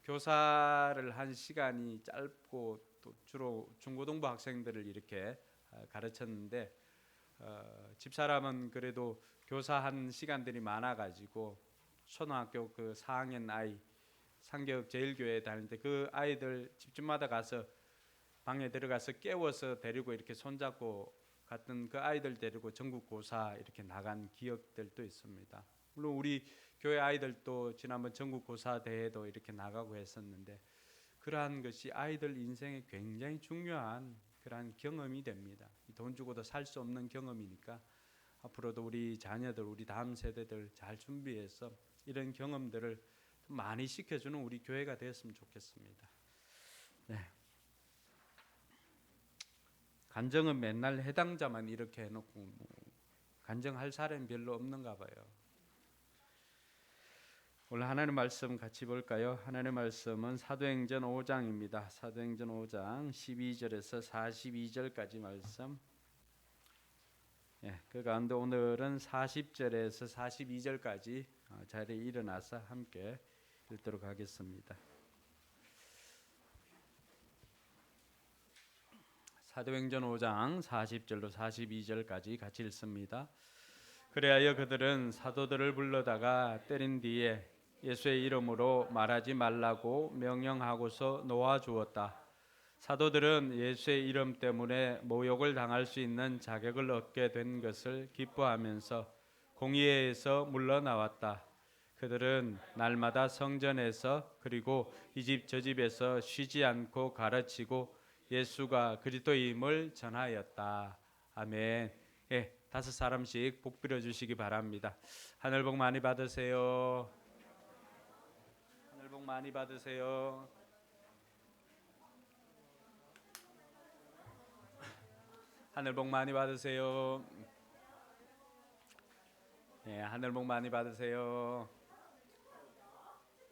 교사를 한 시간이 짧고 또 주로 중고등부 학생들을 이렇게 가르쳤는데 집사람은 그래도 교사한 시간들이 많아가지고 초등학교 그 4학년 아이 상격 제일교회 다닐 때 그 아이들 집집마다 가서 방에 들어가서 깨워서 데리고 이렇게 손잡고 갔던 그 아이들 데리고 전국고사 이렇게 나간 기억들도 있습니다. 물론 우리 교회 아이들도 지난번 전국고사 대회도 이렇게 나가고 했었는데 그러한 것이 아이들 인생에 굉장히 중요한 그러한 경험이 됩니다. 돈 주고도 살 수 없는 경험이니까 앞으로도 우리 자녀들, 우리 다음 세대들 잘 준비해서 이런 경험들을 많이 시켜주는 우리 교회가 되었으면 좋겠습니다. 네. 간증은 맨날 해당자만 이렇게 해놓고 간증할 사람이 별로 없는가 봐요. 오늘 하나님 말씀 같이 볼까요? 하나님 말씀은 사도행전 5장입니다. 사도행전 5장 12절에서 42절까지 말씀. 그 가운데 오늘은 40절에서 42절까지 자리에 일어나서 함께 읽도록 하겠습니다. 사도행전 5장 40절로 42절까지 같이 읽습니다. 그리하여 그들은 사도들을 불러다가 때린 뒤에 예수의 이름으로 말하지 말라고 명령하고서 놓아주었다. 사도들은 예수의 이름 때문에 모욕을 당할 수 있는 자격을 얻게 된 것을 기뻐하면서 공의회에서 물러나왔다. 그들은 날마다 성전에서 그리고 이 집 저 집에서 쉬지 않고 가르치고 예수가 그리스도임을 전하였다. 아멘. 다섯 사람씩 복 빌어 주시기 바랍니다. 하늘 복 많이 받으세요. 하늘 복 많이 받으세요. 하늘 복 많이 받으세요. 하늘 복 많이 받으세요.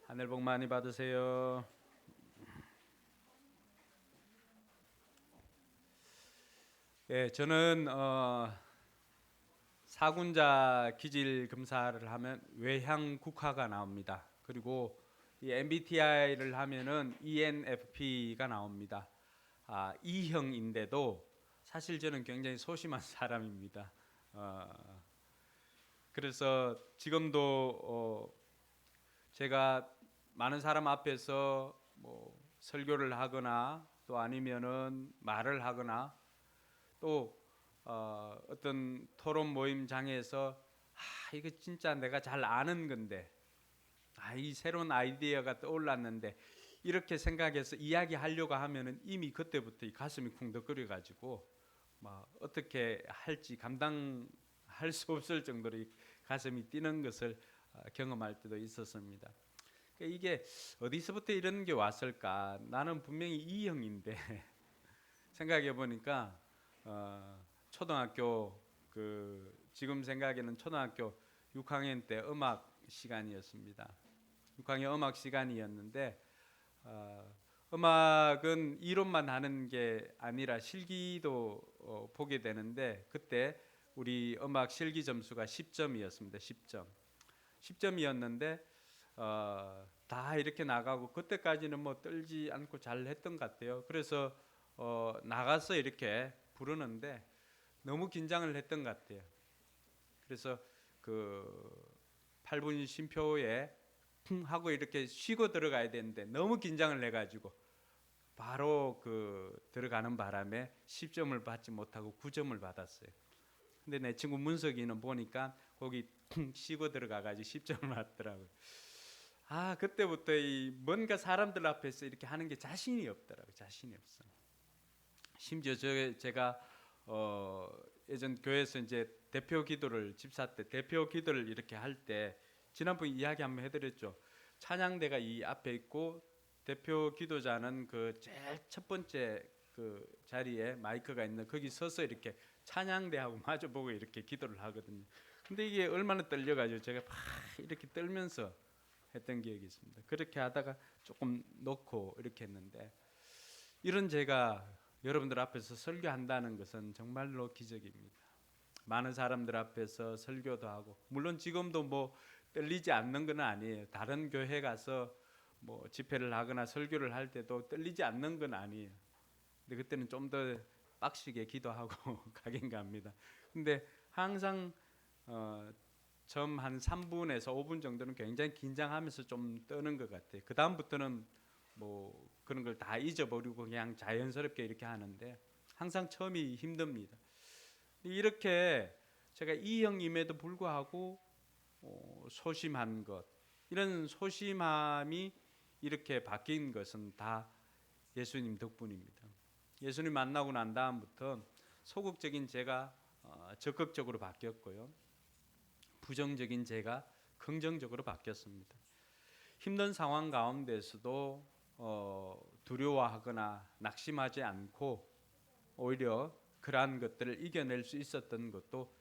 하늘 복 많이 받으세요. 저는 사군자 기질 검사를 하면 외향 국화가 나옵니다. 그리고 이 MBTI를 하면은 ENFP가 나옵니다. E형인데도 사실 저는 굉장히 소심한 사람입니다. 그래서 지금도 제가 많은 사람 앞에서 뭐 설교를 하거나 또 아니면은 말을 하거나 또 어떤 토론 모임 장에서 이거 진짜 내가 잘 아는 건데 이 새로운 아이디어가 떠올랐는데 이렇게 생각해서 이야기하려고 하면은 이미 그때부터 이 가슴이 쿵덕거려 가지고 막 어떻게 할지 감당할 수 없을 정도로 이 가슴이 뛰는 것을 경험할 때도 있었습니다. 그러니까 이게 어디서부터 이런 게 왔을까? 나는 분명히 E형인데 생각해 보니까 초등학교 지금 생각에는 초등학교 6학년 때 음악 시간이었습니다. 6학년 음악 시간이었는데 음악은 이론만 하는 게 아니라 실기도 보게 되는데 그때 우리 음악 실기 점수가 10점이었습니다. 10점. 10점이었는데 다 이렇게 나가고 그때까지는 뭐 떨지 않고 잘 했던 것 같아요. 그래서 나가서 이렇게 부르는데 너무 긴장을 했던 것 같아요. 그래서 그 8분 쉼표에 하고 이렇게 쉬고 들어가야 되는데 너무 긴장을 해가지고 바로 그 들어가는 바람에 10점을 받지 못하고 9점을 받았어요. 근데 내 친구 문석이는 보니까 거기 쉬고 들어가가지고 10점을 받더라고요. 아, 그때부터 이 뭔가 사람들 앞에서 이렇게 하는 게 자신이 없더라고요. 자신이 없어. 심지어 제가 예전 교회에서 이제 대표 기도를 집사 때 대표 기도를 이렇게 할 때 지난번 이야기 한번 해드렸죠. 찬양대가 이 앞에 있고 대표 기도자는 그 제일 첫 번째 그 자리에 마이크가 있는 거기 서서 이렇게 찬양대하고 마주보고 이렇게 기도를 하거든요. 근데 이게 얼마나 떨려가지고 제가 막 이렇게 떨면서 했던 기억이 있습니다. 그렇게 하다가 조금 놓고 이렇게 했는데 이런 제가 여러분들 앞에서 설교한다는 것은 정말로 기적입니다. 많은 사람들 앞에서 설교도 하고 물론 지금도 뭐 떨리지 않는 건 아니에요. 다른 교회 가서 뭐 집회를 하거나 설교를 할 때도 떨리지 않는 건 아니에요. 근데 그때는 좀 더 빡시게 기도하고 가긴 갑니다. 근데 항상 처음 한 3분에서 5분 정도는 굉장히 긴장하면서 좀 떠는 것 같아요. 그 다음부터는 뭐 그런 걸 다 잊어버리고 그냥 자연스럽게 이렇게 하는데 항상 처음이 힘듭니다. 이렇게 제가 E형임에도 불구하고 소심한 것, 이런 소심함이 이렇게 바뀐 것은 다 예수님 덕분입니다. 예수님 만나고 난 다음부터 소극적인 제가 적극적으로 바뀌었고요. 부정적인 제가 긍정적으로 바뀌었습니다. 힘든 상황 가운데서도 두려워하거나 낙심하지 않고 오히려 그러한 것들을 이겨낼 수 있었던 것도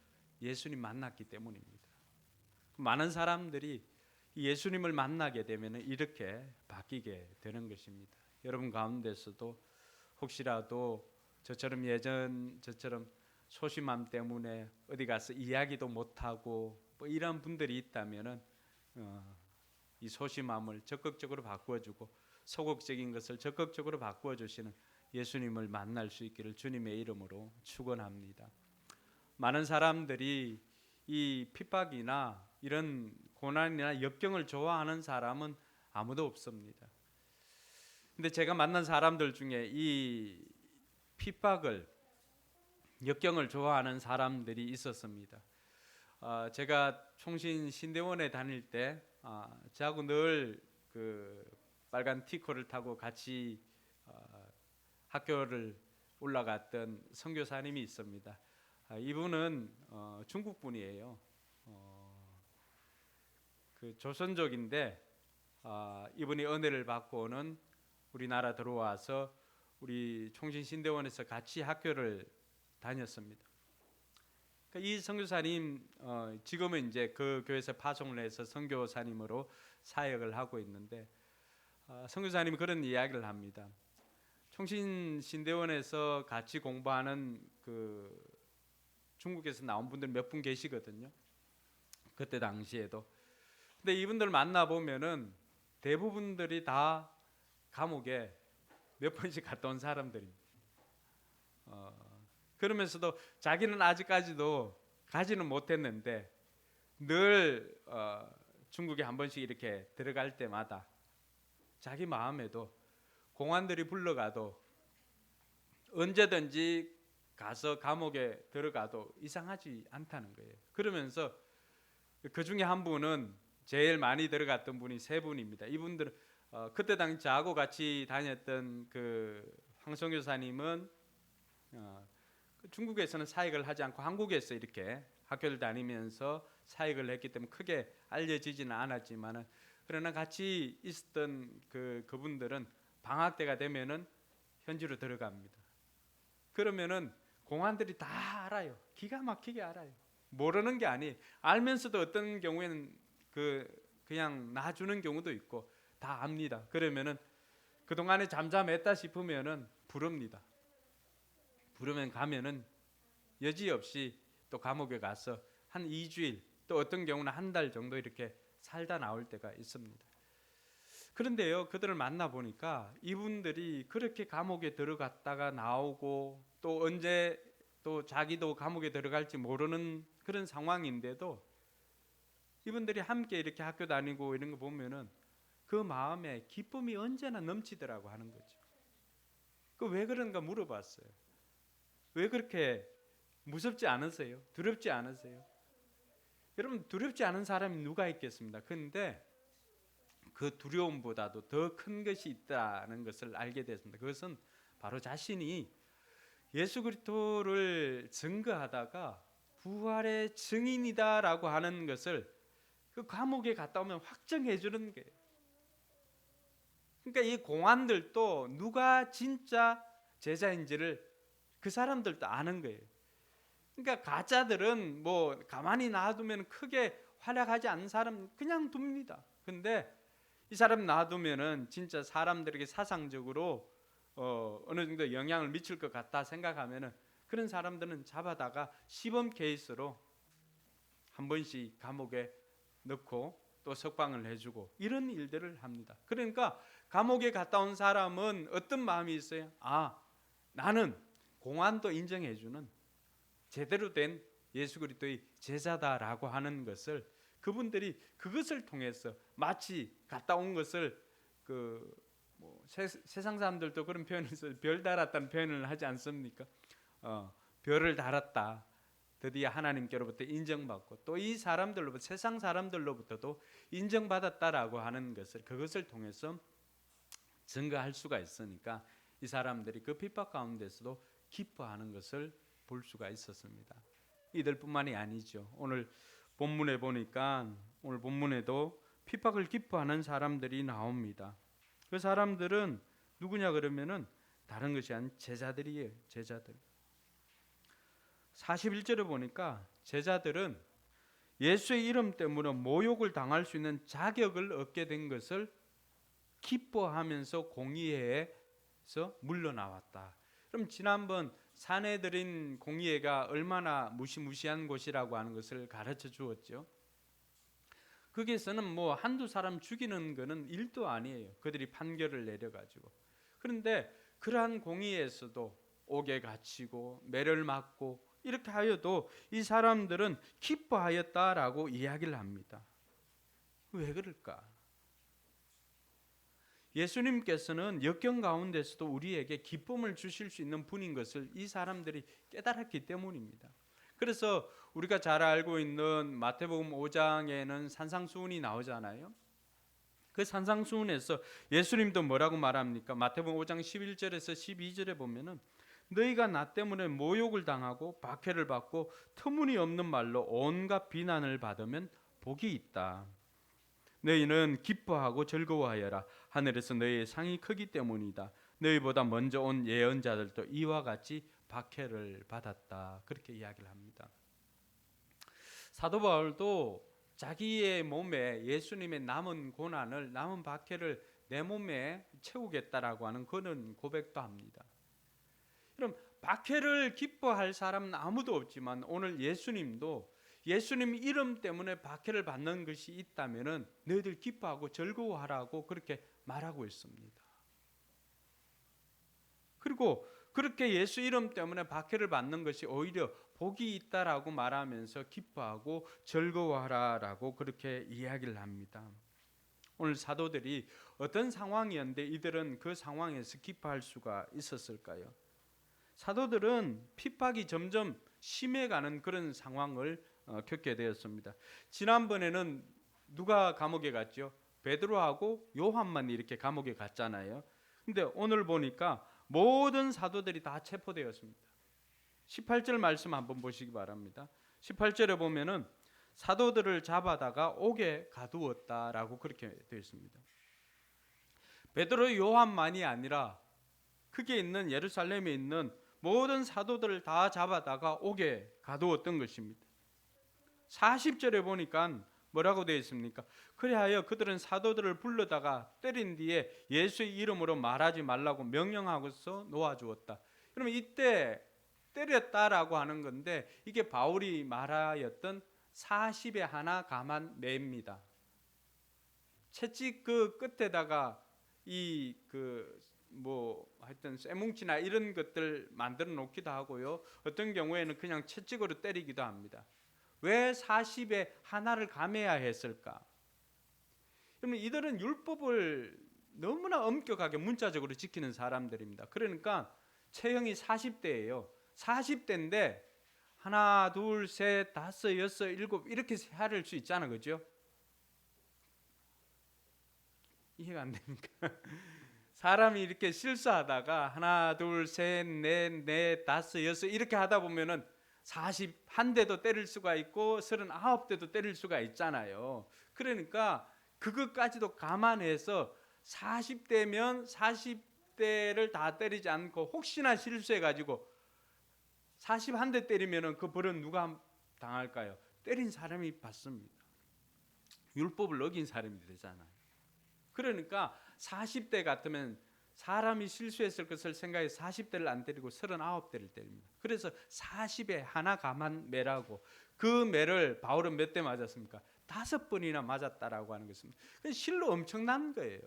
예수님 만났기 때문입니다. 많은 사람들이 예수님을 만나게 되면 이렇게 바뀌게 되는 것입니다. 여러분 가운데서도 혹시라도 저처럼 소심함 때문에 어디 가서 이야기도 못하고 뭐 이런 분들이 있다면은 이 소심함을 적극적으로 바꾸어주고 소극적인 것을 적극적으로 바꾸어주시는 예수님을 만날 수 있기를 주님의 이름으로 축원합니다. 많은 사람들이 이 핍박이나 이런 고난이나 역경을 좋아하는 사람은 아무도 없습니다. 근데 제가 만난 사람들 중에 이 핍박을 역경을 좋아하는 사람들이 있었습니다. 제가 총신 신대원에 다닐 때 저하고 늘 그 빨간 티코를 타고 같이 학교를 올라갔던 선교사님이 있습니다. 이분은 중국 분이에요. 그 조선족인데 이분이 은혜를 받고는 우리나라 들어와서 우리 총신 신대원에서 같이 학교를 다녔습니다. 이 선교사님 지금은 이제 그 교회에서 파송을 해서 선교사님으로 사역을 하고 있는데 선교사님이 그런 이야기를 합니다. 총신 신대원에서 같이 공부하는 그 중국에서 나온 분들 몇 분 계시거든요. 그때 당시에도. 근데 이분들 만나 보면은 대부분들이 다 감옥에 몇 번씩 갔다 온 사람들입니다. 그러면서도 자기는 아직까지도 가지는 못했는데 늘 중국에 한 번씩 이렇게 들어갈 때마다 자기 마음에도 공안들이 불러가도 언제든지 가서 감옥에 들어가도 이상하지 않다는 거예요. 그러면서 그 중에 한 분은 제일 많이 들어갔던 분이 3분입니다. 이분들은 그때 당시 저하고 같이 다녔던 그 황성교사님은 중국에서는 사역을 하지 않고 한국에서 이렇게 학교를 다니면서 사역을 했기 때문에 크게 알려지지는 않았지만은 그러나 같이 있었던 그분들은 방학 때가 되면은 현지로 들어갑니다. 그러면은 공안들이 다 알아요. 기가 막히게 알아요. 모르는 게 아니에요. 알면서도 어떤 경우에는 그냥 놔주는 경우도 있고 다 압니다. 그러면은 그 동안에 잠잠했다 싶으면은 부릅니다. 부르면 가면은 여지없이 또 감옥에 가서 한 2주일 또 어떤 경우는 한 달 정도 이렇게 살다 나올 때가 있습니다. 그런데요, 그들을 만나 보니까 이분들이 그렇게 감옥에 들어갔다가 나오고 또 언제 또 자기도 감옥에 들어갈지 모르는 그런 상황인데도 이분들이 함께 이렇게 학교 다니고 이런 거 보면은 그 마음에 기쁨이 언제나 넘치더라고 하는 거죠. 그 왜 그런가 물어봤어요. 왜 그렇게 무섭지 않으세요? 두렵지 않으세요? 여러분, 두렵지 않은 사람이 누가 있겠습니다. 그런데 그 두려움보다도 더 큰 것이 있다는 것을 알게 됐습니다. 그것은 바로 자신이 예수 그리스도를 증거하다가 부활의 증인이다라고 하는 것을 그 감옥에 갔다 오면 확정해 주는 거예요. 그러니까 이 공안들도 누가 진짜 제자인지를 그 사람들도 아는 거예요. 그러니까 가짜들은 뭐 가만히 놔두면 크게 활약하지 않는 사람 그냥 둡니다. 근데 이 사람 놔두면은 진짜 사람들에게 사상적으로 어느 정도 영향을 미칠 것 같다 생각하면은 그런 사람들은 잡아다가 시범 케이스로 한 번씩 감옥에 넣고 또 석방을 해주고 이런 일들을 합니다. 그러니까 감옥에 갔다 온 사람은 어떤 마음이 있어요? 아, 나는 공안도 인정해주는 제대로 된 예수 그리스도의 제자다라고 하는 것을 그분들이 그것을 통해서 마치 갔다 온 것을 세상 사람들도 그런 표현을 써요. 별 달았다는 표현을 하지 않습니까? 별을 달았다. 드디어 하나님께로부터 인정받고 또 이 사람들로부터 세상 사람들로부터도 인정받았다라고 하는 것을 그것을 통해서 증거할 수가 있으니까 이 사람들이 그 핍박 가운데서도 기뻐하는 것을 볼 수가 있었습니다. 이들뿐만이 아니죠. 오늘 본문에 보니까 오늘 본문에도 핍박을 기뻐하는 사람들이 나옵니다. 그 사람들은 누구냐 그러면은 다른 것이 아닌 제자들이에요. 제자들. 41절에 보니까 제자들은 예수의 이름 때문에 모욕을 당할 수 있는 자격을 얻게 된 것을 기뻐하면서 공의회에서 물러나왔다. 그럼 지난번 사내들인 공의회가 얼마나 무시무시한 곳이라고 하는 것을 가르쳐 주었죠. 거기에서는 뭐 한두 사람 죽이는 것은 일도 아니에요. 그들이 판결을 내려가지고. 그런데 그러한 공의회에서도 옥에 갇히고 매를 맞고 이렇게 하여도 이 사람들은 기뻐하였다라고 이야기를 합니다. 왜 그럴까? 예수님께서는 역경 가운데서도 우리에게 기쁨을 주실 수 있는 분인 것을 이 사람들이 깨달았기 때문입니다. 그래서 우리가 잘 알고 있는 마태복음 5장에는 산상수훈이 나오잖아요. 그 산상수훈에서 예수님도 뭐라고 말합니까? 마태복음 5장 11절에서 12절에 보면은 너희가 나 때문에 모욕을 당하고 박해를 받고 터무니없는 말로 온갖 비난을 받으면 복이 있다. 너희는 기뻐하고 즐거워하여라. 하늘에서 너희의 상이 크기 때문이다. 너희보다 먼저 온 예언자들도 이와 같이 박해를 받았다. 그렇게 이야기를 합니다. 사도 바울도 자기의 몸에 예수님의 남은 고난을 남은 박해를 내 몸에 채우겠다라고 하는 그런 고백도 합니다. 그럼 박해를 기뻐할 사람은 아무도 없지만 오늘 예수님도 예수님 이름 때문에 박해를 받는 것이 있다면은 너희들 기뻐하고 즐거워하라고 그렇게 말하고 있습니다. 그리고 그렇게 예수 이름 때문에 박해를 받는 것이 오히려 복이 있다라고 말하면서 기뻐하고 즐거워하라라고 그렇게 이야기를 합니다. 오늘 사도들이 어떤 상황이었는데 이들은 그 상황에서 기뻐할 수가 있었을까요? 사도들은 핍박이 점점 심해가는 그런 상황을 겪게 되었습니다. 지난번에는 누가 감옥에 갔죠? 베드로하고 요한만 이렇게 감옥에 갔잖아요. 근데 오늘 보니까 모든 사도들이 다 체포되었습니다. 18절 말씀 한번 보시기 바랍니다. 18절에 보면은 사도들을 잡아다가 옥에 가두었다라고 그렇게 되어 있습니다. 베드로 요한만이 아니라 그게 있는 예루살렘에 있는 모든 사도들을 다 잡아다가 옥에 가두었던 것입니다. 40절에 보니까 뭐라고 되어 있습니까? 그리하여 그들은 사도들을 불러다가 때린 뒤에 예수의 이름으로 말하지 말라고 명령하고서 놓아주었다. 그러면 이때 때렸다라고 하는 건데 이게 바울이 말하였던 40에 하나 감한 매입니다. 채찍 그 끝에다가 이 하여튼 쇠뭉치나 이런 것들 만들어 놓기도 하고요. 어떤 경우에는 그냥 채찍으로 때리기도 합니다. 왜 40에 하나를 감해야 했을까? 그러면 이들은 율법을 너무나 엄격하게 문자적으로 지키는 사람들입니다. 그러니까 체형이 40대예요. 40대인데 하나, 둘, 셋, 다섯, 여섯, 일곱 이렇게 세할 수 있잖아, 그죠? 이해가 안 됩니까? 사람이 이렇게 실수하다가 하나, 둘, 셋, 넷, 다섯, 여섯 이렇게 하다 보면은 41대도 때릴 수가 있고 39대도 때릴 수가 있잖아요. 그러니까 그것까지도 감안해서 40대면 40대를 다 때리지 않고 혹시나 실수해가지고 41대 때리면은 그 벌은 누가 당할까요? 때린 사람이 받습니다. 율법을 어긴 사람이 되잖아요. 그러니까 40대 같으면 사람이 실수했을 것을 생각해 40대를 안 때리고 39대를 때립니다. 그래서 40에 하나 감한 매라고, 그 매를 바울은 몇 대 맞았습니까? 5번이나 맞았다라고 하는 것입니다. 실로 엄청난 거예요.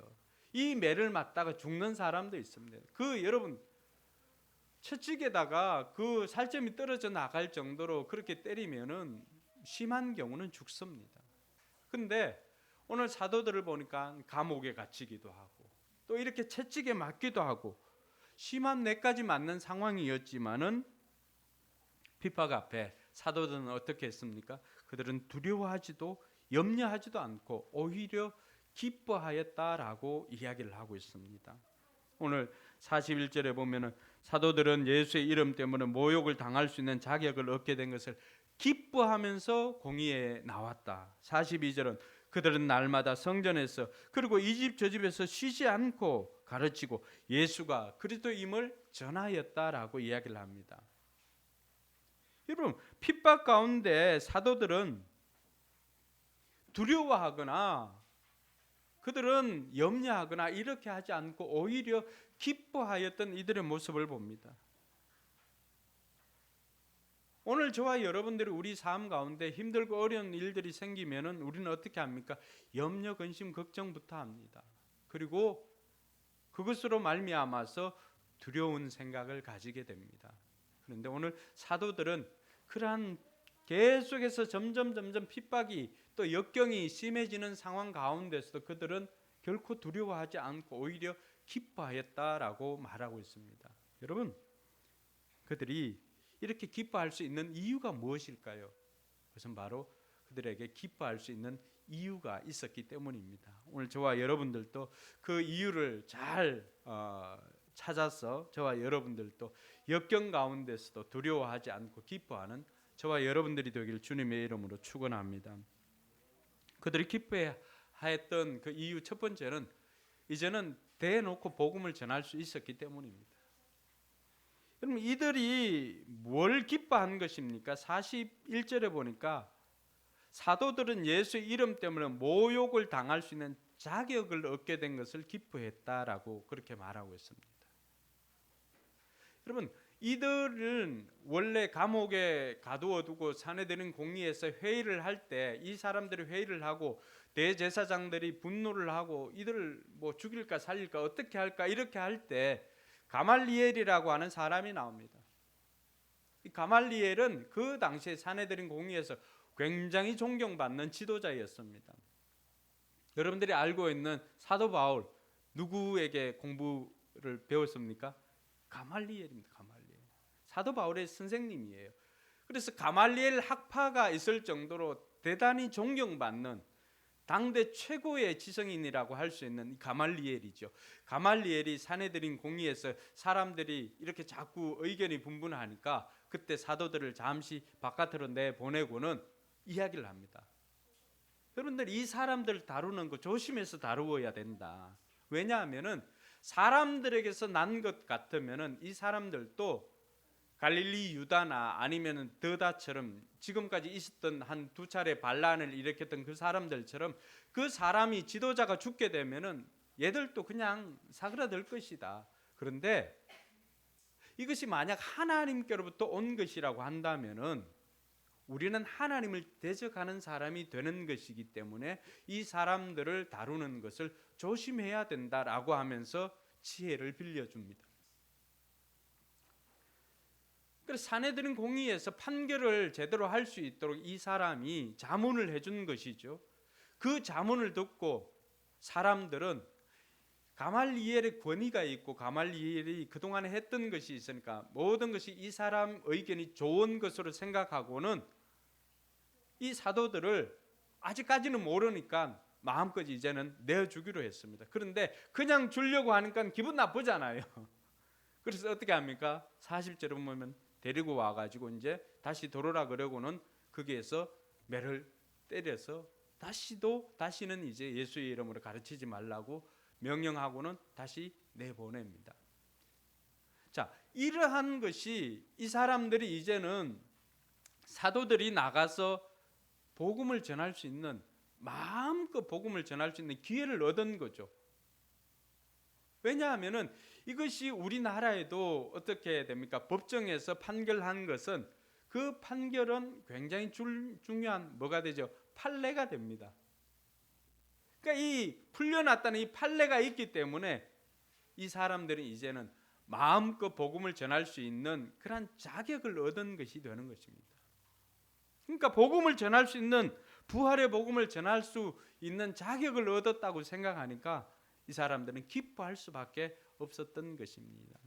이 매를 맞다가 죽는 사람도 있습니다. 여러분 채찍에다가 그 살점이 떨어져 나갈 정도로 그렇게 때리면은 심한 경우는 죽습니다. 근데 오늘 사도들을 보니까 감옥에 갇히기도 하고 또 이렇게 채찍에 맞기도 하고 심한 매까지 맞는 상황이었지만은 핍박 앞에 사도들은 어떻게 했습니까? 그들은 두려워하지도 염려하지도 않고 오히려 기뻐하였다라고 이야기를 하고 있습니다. 오늘 41절에 보면은 사도들은 예수의 이름 때문에 모욕을 당할 수 있는 자격을 얻게 된 것을 기뻐하면서 공의에 나왔다. 42절은 그들은 날마다 성전에서 그리고 이 집 저 집에서 쉬지 않고 가르치고 예수가 그리스도임을 전하였다라고 이야기를 합니다. 여러분 핍박 가운데 사도들은 두려워하거나 그들은 염려하거나 이렇게 하지 않고 오히려 기뻐하였던 이들의 모습을 봅니다. 오늘 저와 여러분들이 우리 삶 가운데 힘들고 어려운 일들이 생기면은 우리는 어떻게 합니까? 염려, 근심, 걱정부터 합니다. 그리고 그것으로 말미암아서 두려운 생각을 가지게 됩니다. 그런데 오늘 사도들은 그러한 계속해서 점점 핍박이 또 역경이 심해지는 상황 가운데서도 그들은 결코 두려워하지 않고 오히려 기뻐하였다라고 말하고 있습니다. 여러분, 그들이 이렇게 기뻐할 수 있는 이유가 무엇일까요? 그것은 바로 그들에게 기뻐할 수 있는 이유가 있었기 때문입니다. 오늘 저와 여러분들도 그 이유를 잘 찾아서 저와 여러분들도 역경 가운데서도 두려워하지 않고 기뻐하는 저와 여러분들이 되길 주님의 이름으로 축원합니다. 그들이 기뻐했던 그 이유 첫 번째는 이제는 대놓고 복음을 전할 수 있었기 때문입니다. 여러분 이들이 뭘 기뻐한 것입니까? 41절에 보니까 사도들은 예수의 이름 때문에 모욕을 당할 수 있는 자격을 얻게 된 것을 기뻐했다라고 그렇게 말하고 있습니다. 여러분 이들은 원래 감옥에 가두어 두고 사내들은 공의에서 회의를 할 때 이 사람들이 회의를 하고 대제사장들이 분노를 하고 이들을 뭐 죽일까 살릴까 어떻게 할까 이렇게 할 때 가말리엘이라고 하는 사람이 나옵니다. 이 가말리엘은 그 당시에 사내들인 공의에서 굉장히 존경받는 지도자였습니다. 여러분들이 알고 있는 사도 바울 누구에게 공부를 배웠습니까? 가말리엘입니다. 가말리엘. 사도 바울의 선생님이에요. 그래서 가말리엘 학파가 있을 정도로 대단히 존경받는 당대 최고의 지성인이라고 할 수 있는 가말리엘이죠. 가말리엘이 사내들인 공의에서 사람들이 이렇게 자꾸 의견이 분분하니까 그때 사도들을 잠시 바깥으로 내보내고는 이야기를 합니다. 여러분들 이 사람들 다루는 거 조심해서 다루어야 된다. 왜냐하면은 사람들에게서 난 것 같으면은 이 사람들도 갈릴리 유다나 아니면은 드다처럼 지금까지 있었던 한 두 차례 반란을 일으켰던 그 사람들처럼 그 사람이 지도자가 죽게 되면은 얘들도 그냥 사그라들 것이다. 그런데 이것이 만약 하나님께로부터 온 것이라고 한다면은 우리는 하나님을 대적하는 사람이 되는 것이기 때문에 이 사람들을 다루는 것을 조심해야 된다라고 하면서 지혜를 빌려줍니다. 그래서 사내들은 공의에서 판결을 제대로 할 수 있도록 이 사람이 자문을 해준 것이죠. 그 자문을 듣고 사람들은 가말리엘의 권위가 있고 가말리엘이 그동안에 했던 것이 있으니까 모든 것이 이 사람 의견이 좋은 것으로 생각하고는 이 사도들을 아직까지는 모르니까 마음껏 이제는 내어주기로 했습니다. 그런데 그냥 주려고 하니까 기분 나쁘잖아요. 그래서 어떻게 합니까? 40절에 보면 데리고 와가지고 이제 다시 돌아라 그러고는 거기에서 매를 때려서 다시는 이제 예수의 이름으로 가르치지 말라고 명령하고는 다시 내보냅니다. 자, 이러한 것이 이 사람들이 이제는 사도들이 나가서 복음을 전할 수 있는, 마음껏 복음을 전할 수 있는 기회를 얻은 거죠. 왜냐하면은 이것이 우리나라에도 어떻게 됩니까? 법정에서 판결한 것은 그 판결은 굉장히 중요한 뭐가 되죠? 판례가 됩니다. 그러니까 이 풀려났다는 이 판례가 있기 때문에 이 사람들은 이제는 마음껏 복음을 전할 수 있는 그런 자격을 얻은 것이 되는 것입니다. 그러니까 복음을 전할 수 있는, 부활의 복음을 전할 수 있는 자격을 얻었다고 생각하니까 이 사람들은 기뻐할 수밖에 없었던 것입니다.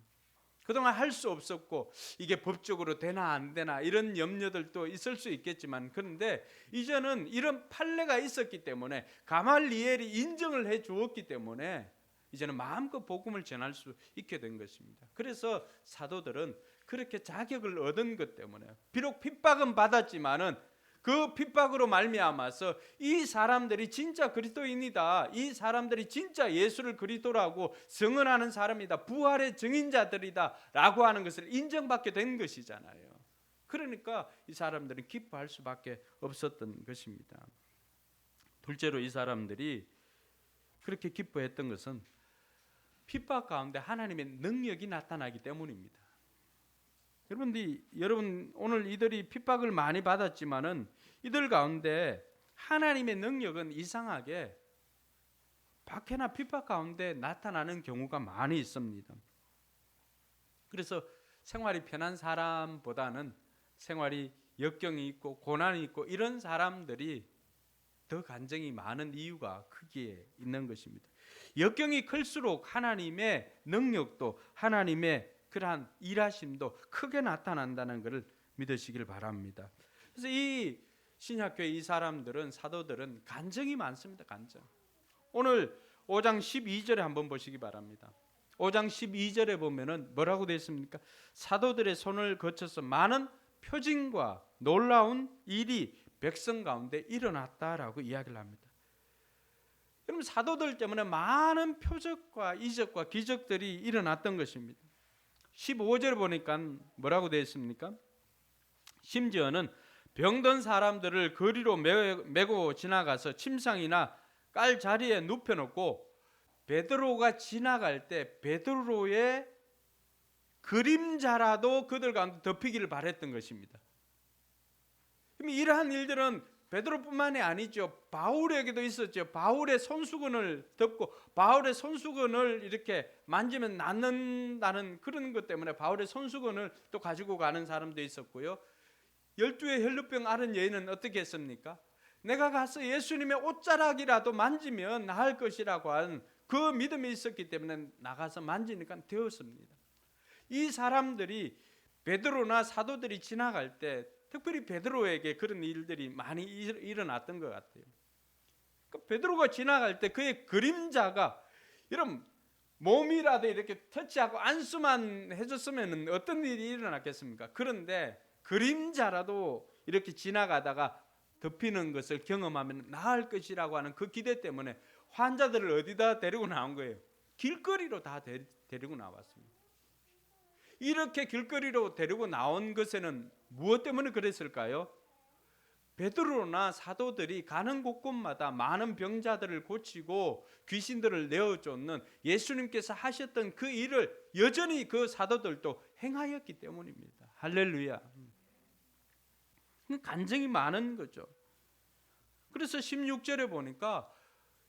그동안 할 수 없었고 이게 법적으로 되나 안 되나 이런 염려들도 있을 수 있겠지만, 그런데 이제는 이런 판례가 있었기 때문에 가말리엘이 인정을 해 주었기 때문에 이제는 마음껏 복음을 전할 수 있게 된 것입니다. 그래서 사도들은 그렇게 자격을 얻은 것 때문에 비록 핍박은 받았지만은 그 핍박으로 말미암아서 이 사람들이 진짜 그리스도인이다, 이 사람들이 진짜 예수를 그리스도라고 증언하는 사람이다, 부활의 증인자들이다 라고 하는 것을 인정받게 된 것이잖아요. 그러니까 이 사람들은 기뻐할 수밖에 없었던 것입니다. 둘째로 이 사람들이 그렇게 기뻐했던 것은 핍박 가운데 하나님의 능력이 나타나기 때문입니다. 여러분 오늘 이들이 핍박을 많이 받았지만은 이들 가운데 하나님의 능력은 이상하게 박해나 핍박 가운데 나타나는 경우가 많이 있습니다. 그래서 생활이 편한 사람보다는 생활이 역경이 있고 고난이 있고 이런 사람들이 더 간증이 많은 이유가 크기에 있는 것입니다. 역경이 클수록 하나님의 능력도, 하나님의 그러한 일하심도 크게 나타난다는 것을 믿으시길 바랍니다. 그래서 이 신약교회 이 사람들은, 사도들은 간증이 많습니다. 간증. 오늘 5장 12절에 한번 보시기 바랍니다. 5장 12절에 보면은 뭐라고 되어 있습니까? 사도들의 손을 거쳐서 많은 표징과 놀라운 일이 백성 가운데 일어났다라고 이야기를 합니다. 여러분 사도들 때문에 많은 표적과 이적과 기적들이 일어났던 것입니다. 15절에 보니까 뭐라고 되어 있습니까? 심지어는 병든 사람들을 거리로 메고 지나가서 침상이나 깔 자리에 눕혀놓고 베드로가 지나갈 때 베드로의 그림자라도 그들 가운데 덮이기를 바랬던 것입니다. 그럼 이러한 일들은 베드로뿐만이 아니죠. 바울에게도 있었죠. 바울의 손수건을 덮고 바울의 손수건을 이렇게 만지면 낫는다는 그런 것 때문에 바울의 손수건을 또 가지고 가는 사람도 있었고요. 12의 혈루병 앓은 여인은 어떻게 했습니까? 내가 가서 예수님의 옷자락이라도 만지면 나을 것이라고 한 그 믿음이 있었기 때문에 나가서 만지니까 되었습니다. 이 사람들이 베드로나 사도들이 지나갈 때 특별히 베드로에게 그런 일들이 많이 일어났던 것 같아요. 그러니까 베드로가 지나갈 때 그의 그림자가 이런 몸이라도 이렇게 터치하고 안수만 해줬으면 어떤 일이 일어났겠습니까? 그런데 그림자라도 이렇게 지나가다가 덮이는 것을 경험하면 나을 것이라고 하는 그 기대 때문에 환자들을 어디다 데리고 나온 거예요? 길거리로 다 데리고 나왔습니다. 이렇게 길거리로 데리고 나온 것에는 무엇 때문에 그랬을까요? 베드로나 사도들이 가는 곳곳마다 많은 병자들을 고치고 귀신들을 내어쫓는 예수님께서 하셨던 그 일을 여전히 그 사도들도 행하였기 때문입니다. 할렐루야. 간증이 많은 거죠. 그래서 16절에 보니까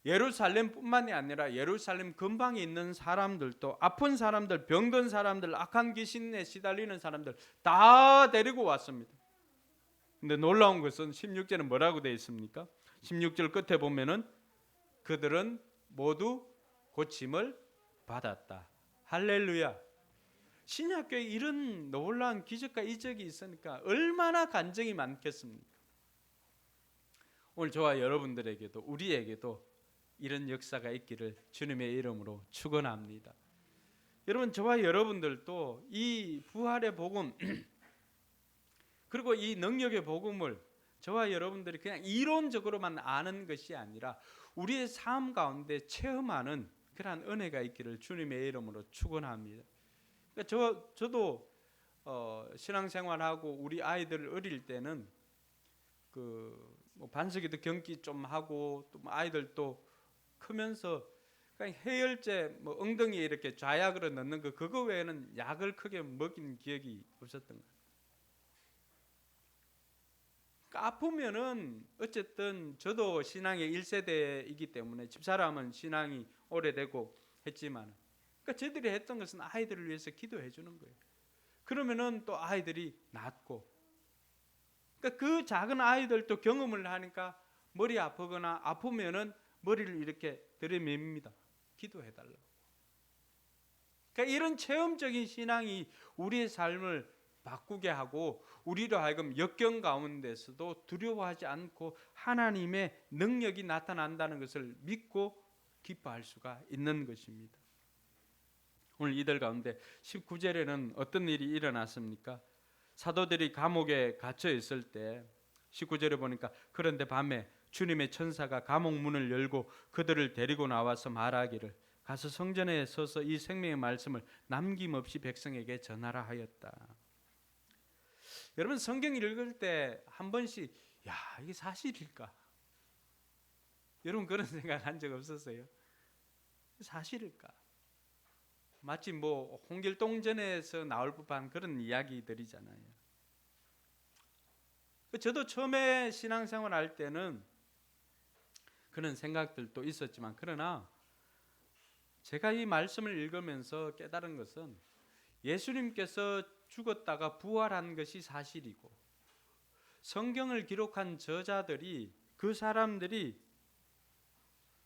예루살렘뿐만이 아니라 예루살렘 근방에 있는 사람들도, 아픈 사람들, 병든 사람들, 악한 귀신에 시달리는 사람들 다 데리고 왔습니다. 근데 놀라운 것은 16절은 뭐라고 되어 있습니까? 16절 끝에 보면은 그들은 모두 고침을 받았다. 할렐루야. 신약교회에 이런 놀라운 기적과 이적이 있으니까 얼마나 간증이 많겠습니까? 오늘 저와 여러분들에게도, 우리에게도 이런 역사가 있기를 주님의 이름으로 축원합니다. 여러분, 저와 여러분들도 이 부활의 복음 그리고 이 능력의 복음을 저와 여러분들이 그냥 이론적으로만 아는 것이 아니라 우리의 삶 가운데 체험하는 그러한 은혜가 있기를 주님의 이름으로 축원합니다. 그러니까 저도 신앙생활하고 우리 아이들 어릴 때는 뭐 반석이도 경기 좀 하고 또 아이들도 크면서 그냥 해열제 뭐 엉덩이에 이렇게 좌약으로 넣는 그거 외에는 약을 크게 먹인 기억이 없었던 거예요. 그러니까 아프면은 어쨌든 저도 신앙의 1세대이기 때문에 집사람은 신앙이 오래되고 했지만, 그러니까 저희들이 했던 것은 아이들을 위해서 기도해 주는 거예요. 그러면은 또 아이들이 낫고, 그러니까 그 작은 아이들도 경험을 하니까 머리 아프거나 아프면은 머리를 이렇게 들이맵니다. 기도해 달라고. 그러니까 이런 체험적인 신앙이 우리의 삶을 바꾸게 하고 우리로 하여금 역경 가운데서도 두려워하지 않고 하나님의 능력이 나타난다는 것을 믿고 기뻐할 수가 있는 것입니다. 오늘 이들 가운데 19절에는 어떤 일이 일어났습니까? 사도들이 감옥에 갇혀 있을 때 19절에 보니까 그런데 밤에 주님의 천사가 감옥 문을 열고 그들을 데리고 나와서 말하기를 가서 성전에 서서 이 생명의 말씀을 남김없이 백성에게 전하라 하였다. 여러분, 성경 읽을 때 한 번씩 야, 이게 사실일까? 여러분 그런 생각 한 적 없었어요? 사실일까? 마치 뭐 홍길동전에서 나올 법한 그런 이야기들이잖아요. 저도 처음에 신앙생활 할 때는 그런 생각들도 있었지만, 그러나 제가 이 말씀을 읽으면서 깨달은 것은 예수님께서 죽었다가 부활한 것이 사실이고, 성경을 기록한 저자들이, 그 사람들이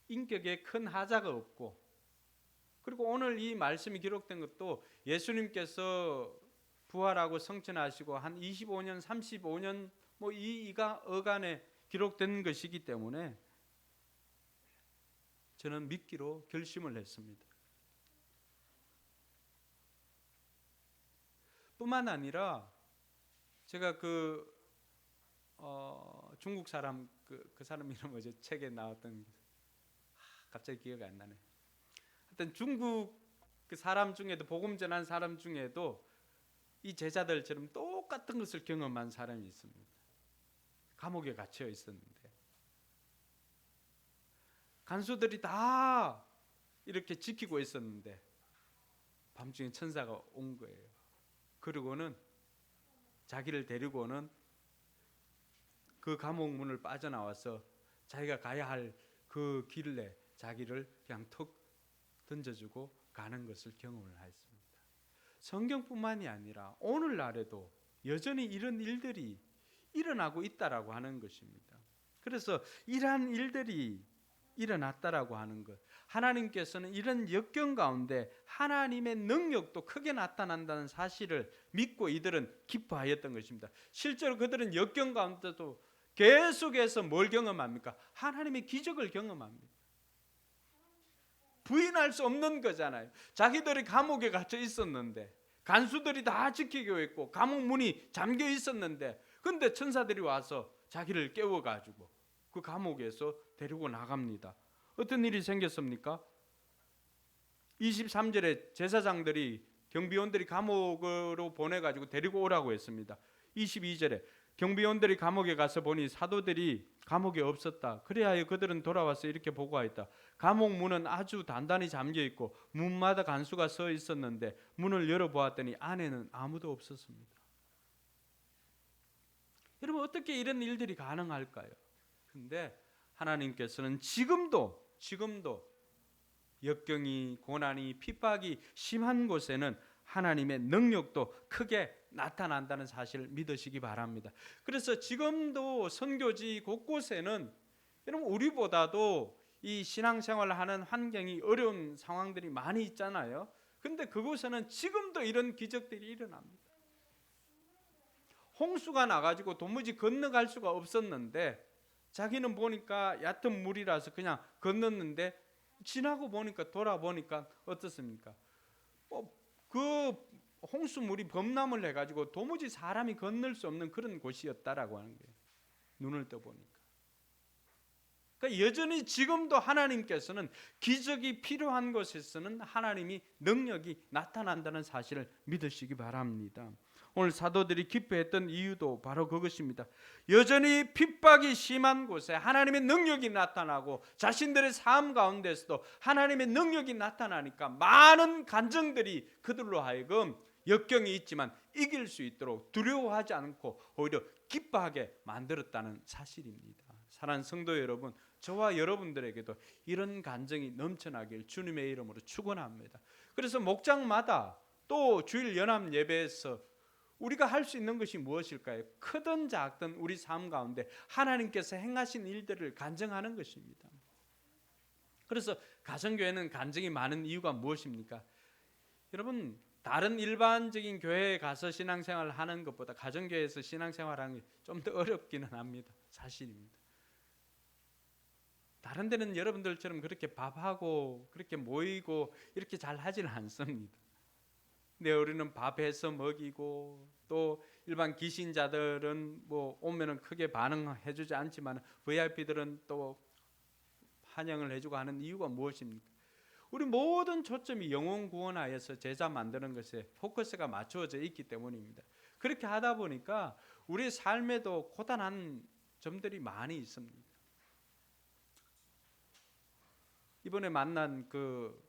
인격에 큰 하자가 없고, 그리고 오늘 이 말씀이 기록된 것도 예수님께서 부활하고 성천하시고 한 25년, 35년 뭐 이가 어간에 기록된 것이기 때문에 저는 믿기로 결심을 했습니다. 뿐만 아니라 제가 중국 사람 그 사람 이름 뭐죠? 책에 나왔던 갑자기 기억이 안 나네. 하여튼 중국 그 사람 중에도, 복음 전한 사람 중에도 이 제자들처럼 똑같은 것을 경험한 사람이 있습니다. 감옥에 갇혀 있었는데 간수들이 다 이렇게 지키고 있었는데 밤중에 천사가 온 거예요. 그리고는 자기를 데리고는 그 감옥 문을 빠져나와서 자기가 가야 할 그 길에 자기를 그냥 턱 던져주고 가는 것을 경험을 했습니다. 성경뿐만이 아니라 오늘날에도 여전히 이런 일들이 일어나고 있다라고 하는 것입니다. 그래서 이러한 일들이 일어났다라고 하는 것, 하나님께서는 이런 역경 가운데 하나님의 능력도 크게 나타난다는 사실을 믿고 이들은 기뻐하였던 것입니다. 실제로 그들은 역경 가운데도 계속해서 뭘 경험합니까? 하나님의 기적을 경험합니다. 부인할 수 없는 거잖아요. 자기들이 감옥에 갇혀 있었는데, 간수들이 다 지키고 있고 감옥 문이 잠겨 있었는데, 근데 천사들이 와서 자기를 깨워가지고 그 감옥에서 데리고 나갑니다. 어떤 일이 생겼습니까? 23절에 제사장들이, 경비원들이 감옥으로 보내가지고 데리고 오라고 했습니다. 22절에 경비원들이 감옥에 가서 보니 사도들이 감옥에 없었다. 그래야 그들은 돌아와서 이렇게 보고하였다. 감옥 문은 아주 단단히 잠겨 있고 문마다 간수가 서 있었는데 문을 열어보았더니 안에는 아무도 없었습니다. 여러분 어떻게 이런 일들이 가능할까요? 근데 하나님께서는 지금도 역경이, 고난이, 핍박이 심한 곳에는 하나님의 능력도 크게 나타난다는 사실을 믿으시기 바랍니다. 그래서 지금도 선교지 곳곳에는 여러분 우리보다도 이 신앙생활을 하는 환경이 어려운 상황들이 많이 있잖아요. 근데 그곳에는 지금도 이런 기적들이 일어납니다. 홍수가 나가지고 도무지 건너갈 수가 없었는데 자기는 보니까 얕은 물이라서 그냥 건넜는데 지나고 보니까 돌아보니까 어떻습니까? 그 홍수물이 범람을 해가지고 도무지 사람이 건널 수 없는 그런 곳이었다라고 하는 거예요. 눈을 떠보니까. 그러니까 여전히 지금도 하나님께서는 기적이 필요한 곳에서는 하나님이 능력이 나타난다는 사실을 믿으시기 바랍니다. 오늘 사도들이 기뻐했던 이유도 바로 그것입니다. 여전히 핍박이 심한 곳에 하나님의 능력이 나타나고 자신들의 삶 가운데서도 하나님의 능력이 나타나니까 많은 간증들이 그들로 하여금 역경이 있지만 이길 수 있도록 두려워하지 않고 오히려 기뻐하게 만들었다는 사실입니다. 사랑하는 성도 여러분, 저와 여러분들에게도 이런 간증이 넘쳐나길 주님의 이름으로 축원합니다. 그래서 목장마다 또 주일 연합 예배에서 우리가 할 수 있는 것이 무엇일까요? 크든 작든 우리 삶 가운데 하나님께서 행하신 일들을 간증하는 것입니다. 그래서 가정교회는 간증이 많은 이유가 무엇입니까? 여러분, 다른 일반적인 교회에 가서 신앙생활을 하는 것보다 가정교회에서 신앙생활하는 게 좀 더 어렵기는 합니다. 사실입니다. 다른 데는 여러분들처럼 그렇게 밥하고 그렇게 모이고 이렇게 잘 하지는 않습니다. 근데 우리는 밥해서 먹이고 또 일반 기신자들은 뭐 오면은 크게 반응해주지 않지만 VIP들은 또 환영을 해주고 하는 이유가 무엇입니까? 우리 모든 초점이 영혼 구원하여서 제자 만드는 것에 포커스가 맞추어져 있기 때문입니다. 그렇게 하다 보니까 우리 삶에도 고단한 점들이 많이 있습니다. 이번에 만난 그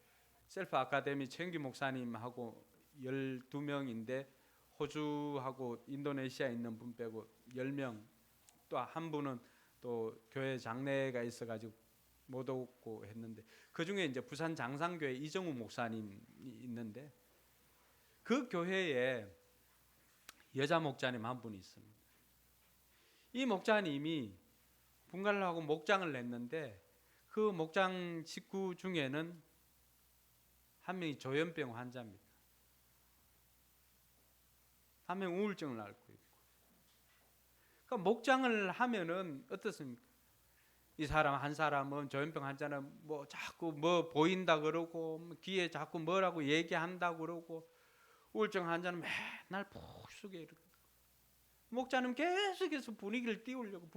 셀프 아카데미 최영기 목사님하고 12명인데 호주하고 인도네시아에 있는 분 빼고 10명, 또 한 분은 또 교회 장례가 있어가지고 못 오고 했는데 그 중에 이제 부산 장상교회 이정우 목사님이 있는데 그 교회에 여자 목자님 한 분이 있습니다. 이 목자님이 분가를 하고 목장을 냈는데 그 목장 식구 중에는 한 명이 조현병 환자입니다. 한 명 우울증을 앓고 있고. 그러니까 목장을 하면은 어떻습니까? 이 사람 한 사람은 조현병 환자는 뭐 자꾸 뭐 보인다 그러고 귀에 자꾸 뭐라고 얘기한다 그러고 우울증 환자는 맨날 푹 속에 이러고 목자는 계속해서 분위기를 띄우려고.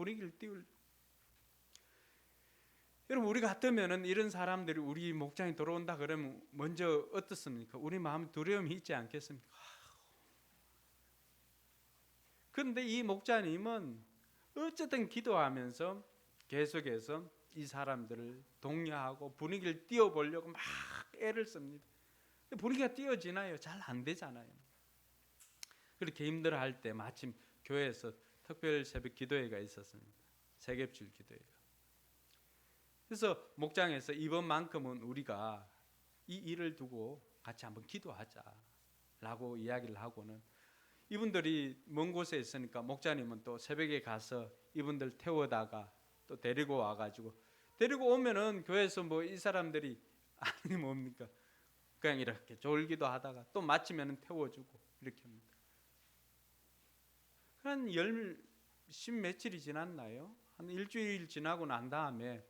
여러분 우리 같으면은 이런 사람들이 우리 목장에 들어온다 그러면 먼저 어떻습니까? 우리 마음에 두려움이 있지 않겠습니까? 그런데 이 목자님은 어쨌든 기도하면서 계속해서 이 사람들을 독려하고 분위기를 띄워보려고 막 애를 씁니다. 분위기가 띄워지나요? 잘 안 되잖아요. 그렇게 힘들어할 때 마침 교회에서 특별 새벽 기도회가 있었습니다. 세겹줄 기도회가. 그래서 목장에서 이번만큼은 우리가 이 일을 두고 같이 한번 기도하자라고 이야기를 하고는 이분들이 먼 곳에 있으니까 목자님은 또 새벽에 가서 이분들 태워다가 또 데리고 와가지고 데리고 오면은 교회에서 뭐 이 사람들이 아니 뭡니까 그냥 이렇게 졸기도 하다가 또 마치면은 태워주고 이렇게 합니다. 한 10 며칠이 지났나요? 한 일주일 지나고 난 다음에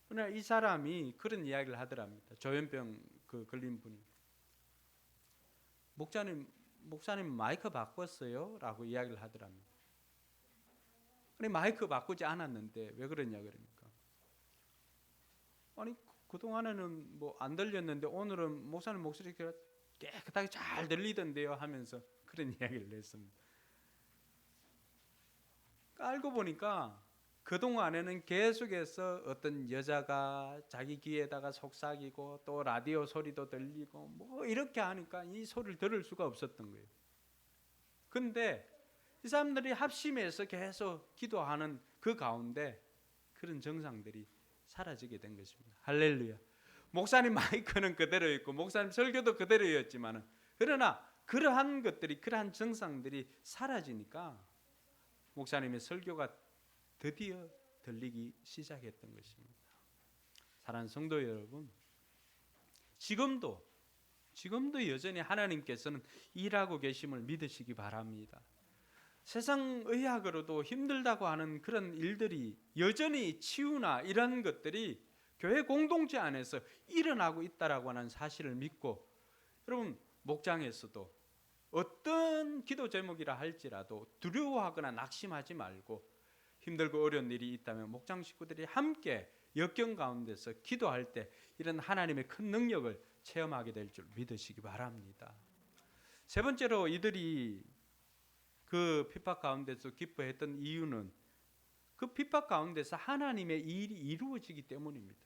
그냥 이 사람이 그런 이야기를 하더랍니다. 조현병 그 걸린 분이 목사님 마이크 바꿨어요? 라고 이야기를 하더랍니다. 아니 마이크 바꾸지 않았는데 왜 그러냐 그러니까 아니 그동안에는 뭐 안 들렸는데 오늘은 목사님 목소리가 깨끗하게 잘 들리던데요 하면서 그런 이야기를 했습니다. 알고 보니까 그동안에는 계속해서 어떤 여자가 자기 귀에다가 속삭이고 또 라디오 소리도 들리고 뭐 이렇게 하니까 이 소리를 들을 수가 없었던 거예요. 근데 이 사람들이 합심해서 계속 기도하는 그 가운데 그런 정상들이 사라지게 된 것입니다. 할렐루야. 목사님 마이크는 그대로 있고 목사님 설교도 그대로였지만 그러나 그러한 것들이 그러한 정상들이 사라지니까 목사님의 설교가 드디어 들리기 시작했던 것입니다. 사랑하는 성도 여러분, 지금도 여전히 하나님께서는 일하고 계심을 믿으시기 바랍니다. 세상 의학으로도 힘들다고 하는 그런 일들이 여전히 치유나 이런 것들이 교회 공동체 안에서 일어나고 있다라고 하는 사실을 믿고, 여러분 목장에서도 어떤 기도 제목이라 할지라도 두려워하거나 낙심하지 말고 힘들고 어려운 일이 있다면 목장 식구들이 함께 역경 가운데서 기도할 때 이런 하나님의 큰 능력을 체험하게 될 줄 믿으시기 바랍니다. 세 번째로 이들이 그 핍박 가운데서 기뻐했던 이유는 그 핍박 가운데서 하나님의 일이 이루어지기 때문입니다.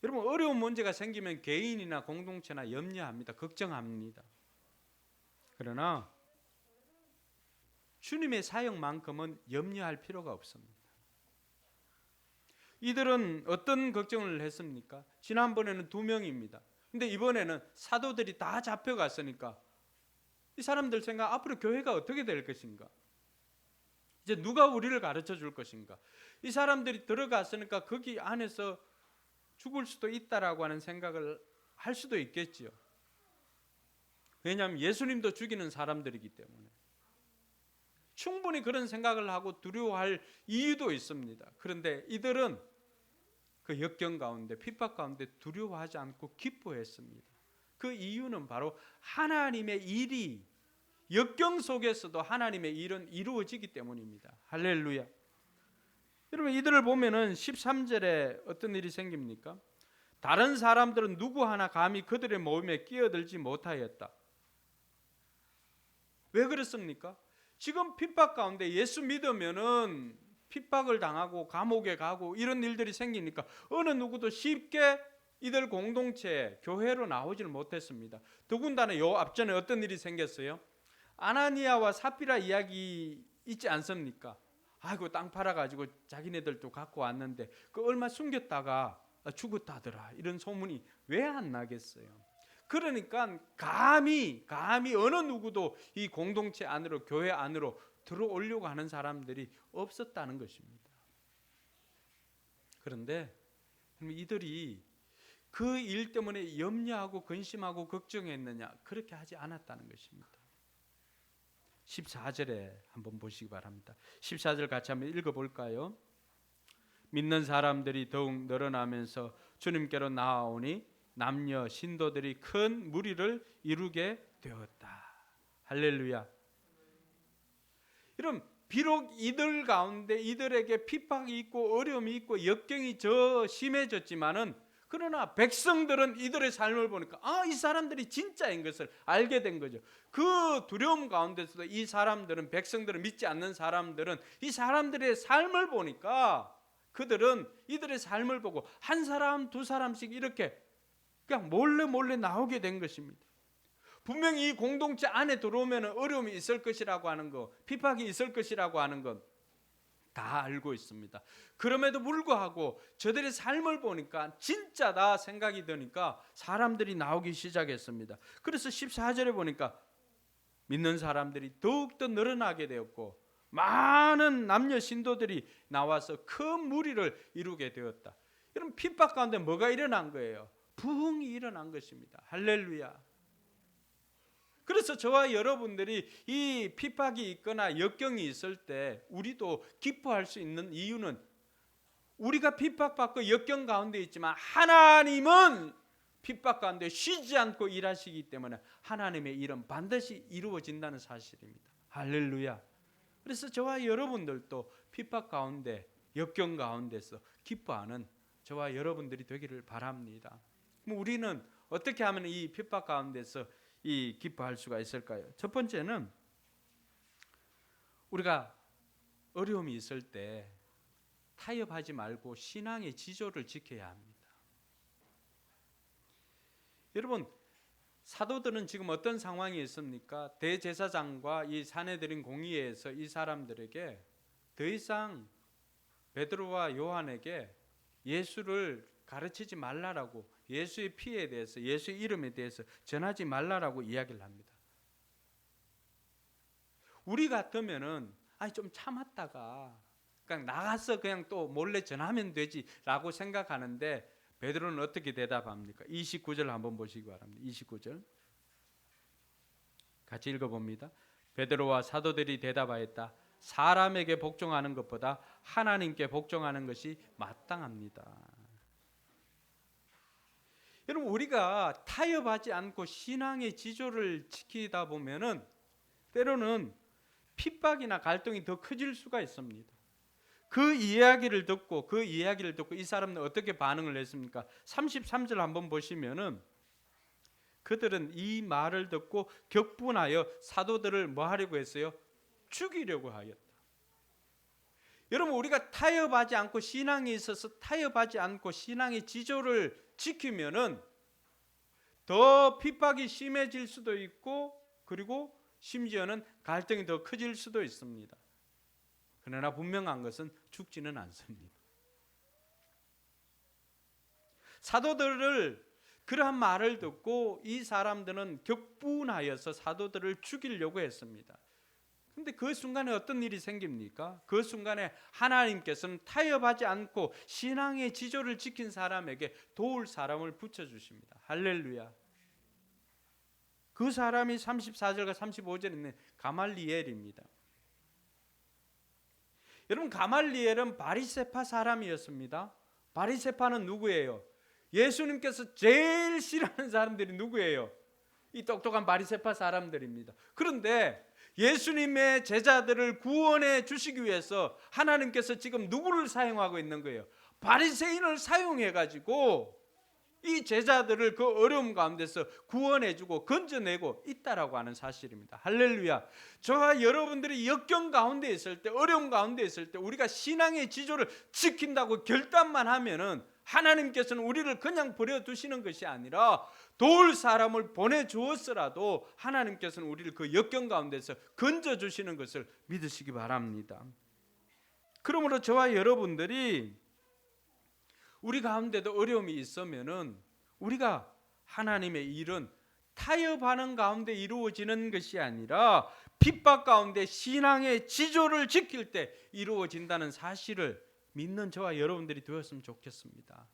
여러분 어려운 문제가 생기면 개인이나 공동체나 염려합니다. 걱정합니다. 그러나 주님의 사역만큼은 염려할 필요가 없습니다. 이들은 어떤 걱정을 했습니까? 지난번에는 2명입니다. 근데 이번에는 사도들이 다 잡혀갔으니까 이 사람들 생각, 앞으로 교회가 어떻게 될 것인가? 이제 누가 우리를 가르쳐 줄 것인가? 이 사람들이 들어갔으니까 거기 안에서 죽을 수도 있다라고 하는 생각을 할 수도 있겠지요. 왜냐하면 예수님도 죽이는 사람들이기 때문에 충분히 그런 생각을 하고 두려워할 이유도 있습니다. 그런데 이들은 그 역경 가운데 핍박 가운데 두려워하지 않고 기뻐했습니다. 그 이유는 바로 하나님의 일이 역경 속에서도 하나님의 일은 이루어지기 때문입니다. 할렐루야. 여러분 이들을 보면은 13절에 어떤 일이 생깁니까? 다른 사람들은 누구 하나 감히 그들의 모임에 끼어들지 못하였다. 왜 그렇습니까? 지금 핍박 가운데 예수 믿으면은 핍박을 당하고 감옥에 가고 이런 일들이 생기니까 어느 누구도 쉽게 이들 공동체 교회로 나오지를 못했습니다. 더군다나 요 앞전에 어떤 일이 생겼어요? 아나니아와 삽비라 이야기 있지 않습니까? 아이고 땅 팔아가지고 자기네들도 갖고 왔는데 그 얼마 숨겼다가 죽었다더라 이런 소문이 왜 안 나겠어요? 그러니까 감히 어느 누구도 이 공동체 안으로 교회 안으로 들어오려고 하는 사람들이 없었다는 것입니다. 그런데 이들이 그 일 때문에 염려하고 근심하고 걱정했느냐? 그렇게 하지 않았다는 것입니다. 14절에 한번 보시기 바랍니다. 14절 같이 한번 읽어볼까요? 믿는 사람들이 더욱 늘어나면서 주님께로 나아오니 남녀 신도들이 큰 무리를 이루게 되었다. 할렐루야. 여러분 비록 이들 가운데 이들에게 핍박이 있고 어려움이 있고 역경이 더 심해졌지만은 그러나 백성들은 이들의 삶을 보니까 이 사람들이 진짜인 것을 알게 된 거죠. 그 두려움 가운데서도 이 사람들은, 백성들은, 믿지 않는 사람들은 이 사람들의 삶을 보니까 그들은 이들의 삶을 보고 한 사람 두 사람씩 이렇게 그냥 몰래 나오게 된 것입니다. 분명히 이 공동체 안에 들어오면 어려움이 있을 것이라고 하는 것, 핍박이 있을 것이라고 하는 것 다 알고 있습니다. 그럼에도 불구하고 저들의 삶을 보니까 진짜다 생각이 드니까 사람들이 나오기 시작했습니다. 그래서 14절에 보니까 믿는 사람들이 더욱더 늘어나게 되었고 많은 남녀 신도들이 나와서 큰 무리를 이루게 되었다. 여러분 핍박 가운데 뭐가 일어난 거예요? 부흥이 일어난 것입니다. 할렐루야. 그래서 저와 여러분들이 이 핍박이 있거나 역경이 있을 때 우리도 기뻐할 수 있는 이유는 우리가 핍박받고 역경 가운데 있지만 하나님은 핍박 가운데 쉬지 않고 일하시기 때문에 하나님의 일은 반드시 이루어진다는 사실입니다. 할렐루야. 그래서 저와 여러분들도 핍박 가운데 역경 가운데서 기뻐하는 저와 여러분들이 되기를 바랍니다. 우리는 어떻게 하면 이 핍박 가운데서 이 기뻐할 수가 있을까요? 첫 번째는 우리가 어려움이 있을 때 타협하지 말고 신앙의 지조를 지켜야 합니다. 여러분 사도들은 지금 어떤 상황이 있습니까? 대제사장과 이 사내들인 공의회에서 이 사람들에게 더 이상 베드로와 요한에게 예수를 가르치지 말라라고, 예수의 피에 대해서, 예수의 이름에 대해서 전하지 말라라고 이야기를 합니다. 우리 같으면은 아니 좀 참았다가 그냥 나가서 그냥 또 몰래 전하면 되지라고 생각하는데, 베드로는 어떻게 대답합니까? 29절 한번 보시기 바랍니다. 29절 같이 읽어봅니다. 베드로와 사도들이 대답하였다. 사람에게 복종하는 것보다 하나님께 복종하는 것이 마땅합니다. 여러분, 우리가 타협하지 않고 신앙의 지조를 지키다 보면은 때로는 핍박이나 갈등이 더 커질 수가 있습니다. 그 이야기를 듣고 이 사람은 어떻게 반응을 했습니까? 33절 한번 보시면은 그들은 이 말을 듣고 격분하여 사도들을 뭐 하려고 했어요? 죽이려고 하였다. 여러분, 우리가 타협하지 않고 신앙에 있어서 타협하지 않고 신앙의 지조를 지키면은 더 핍박이 심해질 수도 있고, 그리고 심지어는 갈등이 더 커질 수도 있습니다. 그러나 분명한 것은 죽지는 않습니다. 사도들을 그러한 말을 듣고 이 사람들은 격분하여서 사도들을 죽이려고 했습니다. 근데 그 순간에 어떤 일이 생깁니까? 그 순간에 하나님께서는 타협하지 않고 신앙의 지조를 지킨 사람에게 도울 사람을 붙여주십니다. 할렐루야. 그 사람이 34절과 35절에 있는 가말리엘입니다. 여러분, 가말리엘은 바리새파 사람이었습니다. 바리새파는 누구예요? 예수님께서 제일 싫어하는 사람들이 누구예요? 이 똑똑한 바리새파 사람들입니다. 그런데 예수님의 제자들을 구원해 주시기 위해서 하나님께서 지금 누구를 사용하고 있는 거예요? 바리새인을 사용해 가지고 이 제자들을 그 어려움 가운데서 구원해주고 건져내고 있다라고 하는 사실입니다. 할렐루야. 저와 여러분들이 역경 가운데 있을 때, 어려움 가운데 있을 때 우리가 신앙의 지조를 지킨다고 결단만 하면은 하나님께서는 우리를 그냥 버려두시는 것이 아니라 도울 사람을 보내주었으라도 하나님께서는 우리를 그 역경 가운데서 건져주시는 것을 믿으시기 바랍니다. 그러므로 저와 여러분들이 우리 가운데도 어려움이 있으면은 우리가 하나님의 일은 타협하는 가운데 이루어지는 것이 아니라 핍박 가운데 신앙의 지조를 지킬 때 이루어진다는 사실을 믿는 저와 여러분들이 되었으면 좋겠습니다.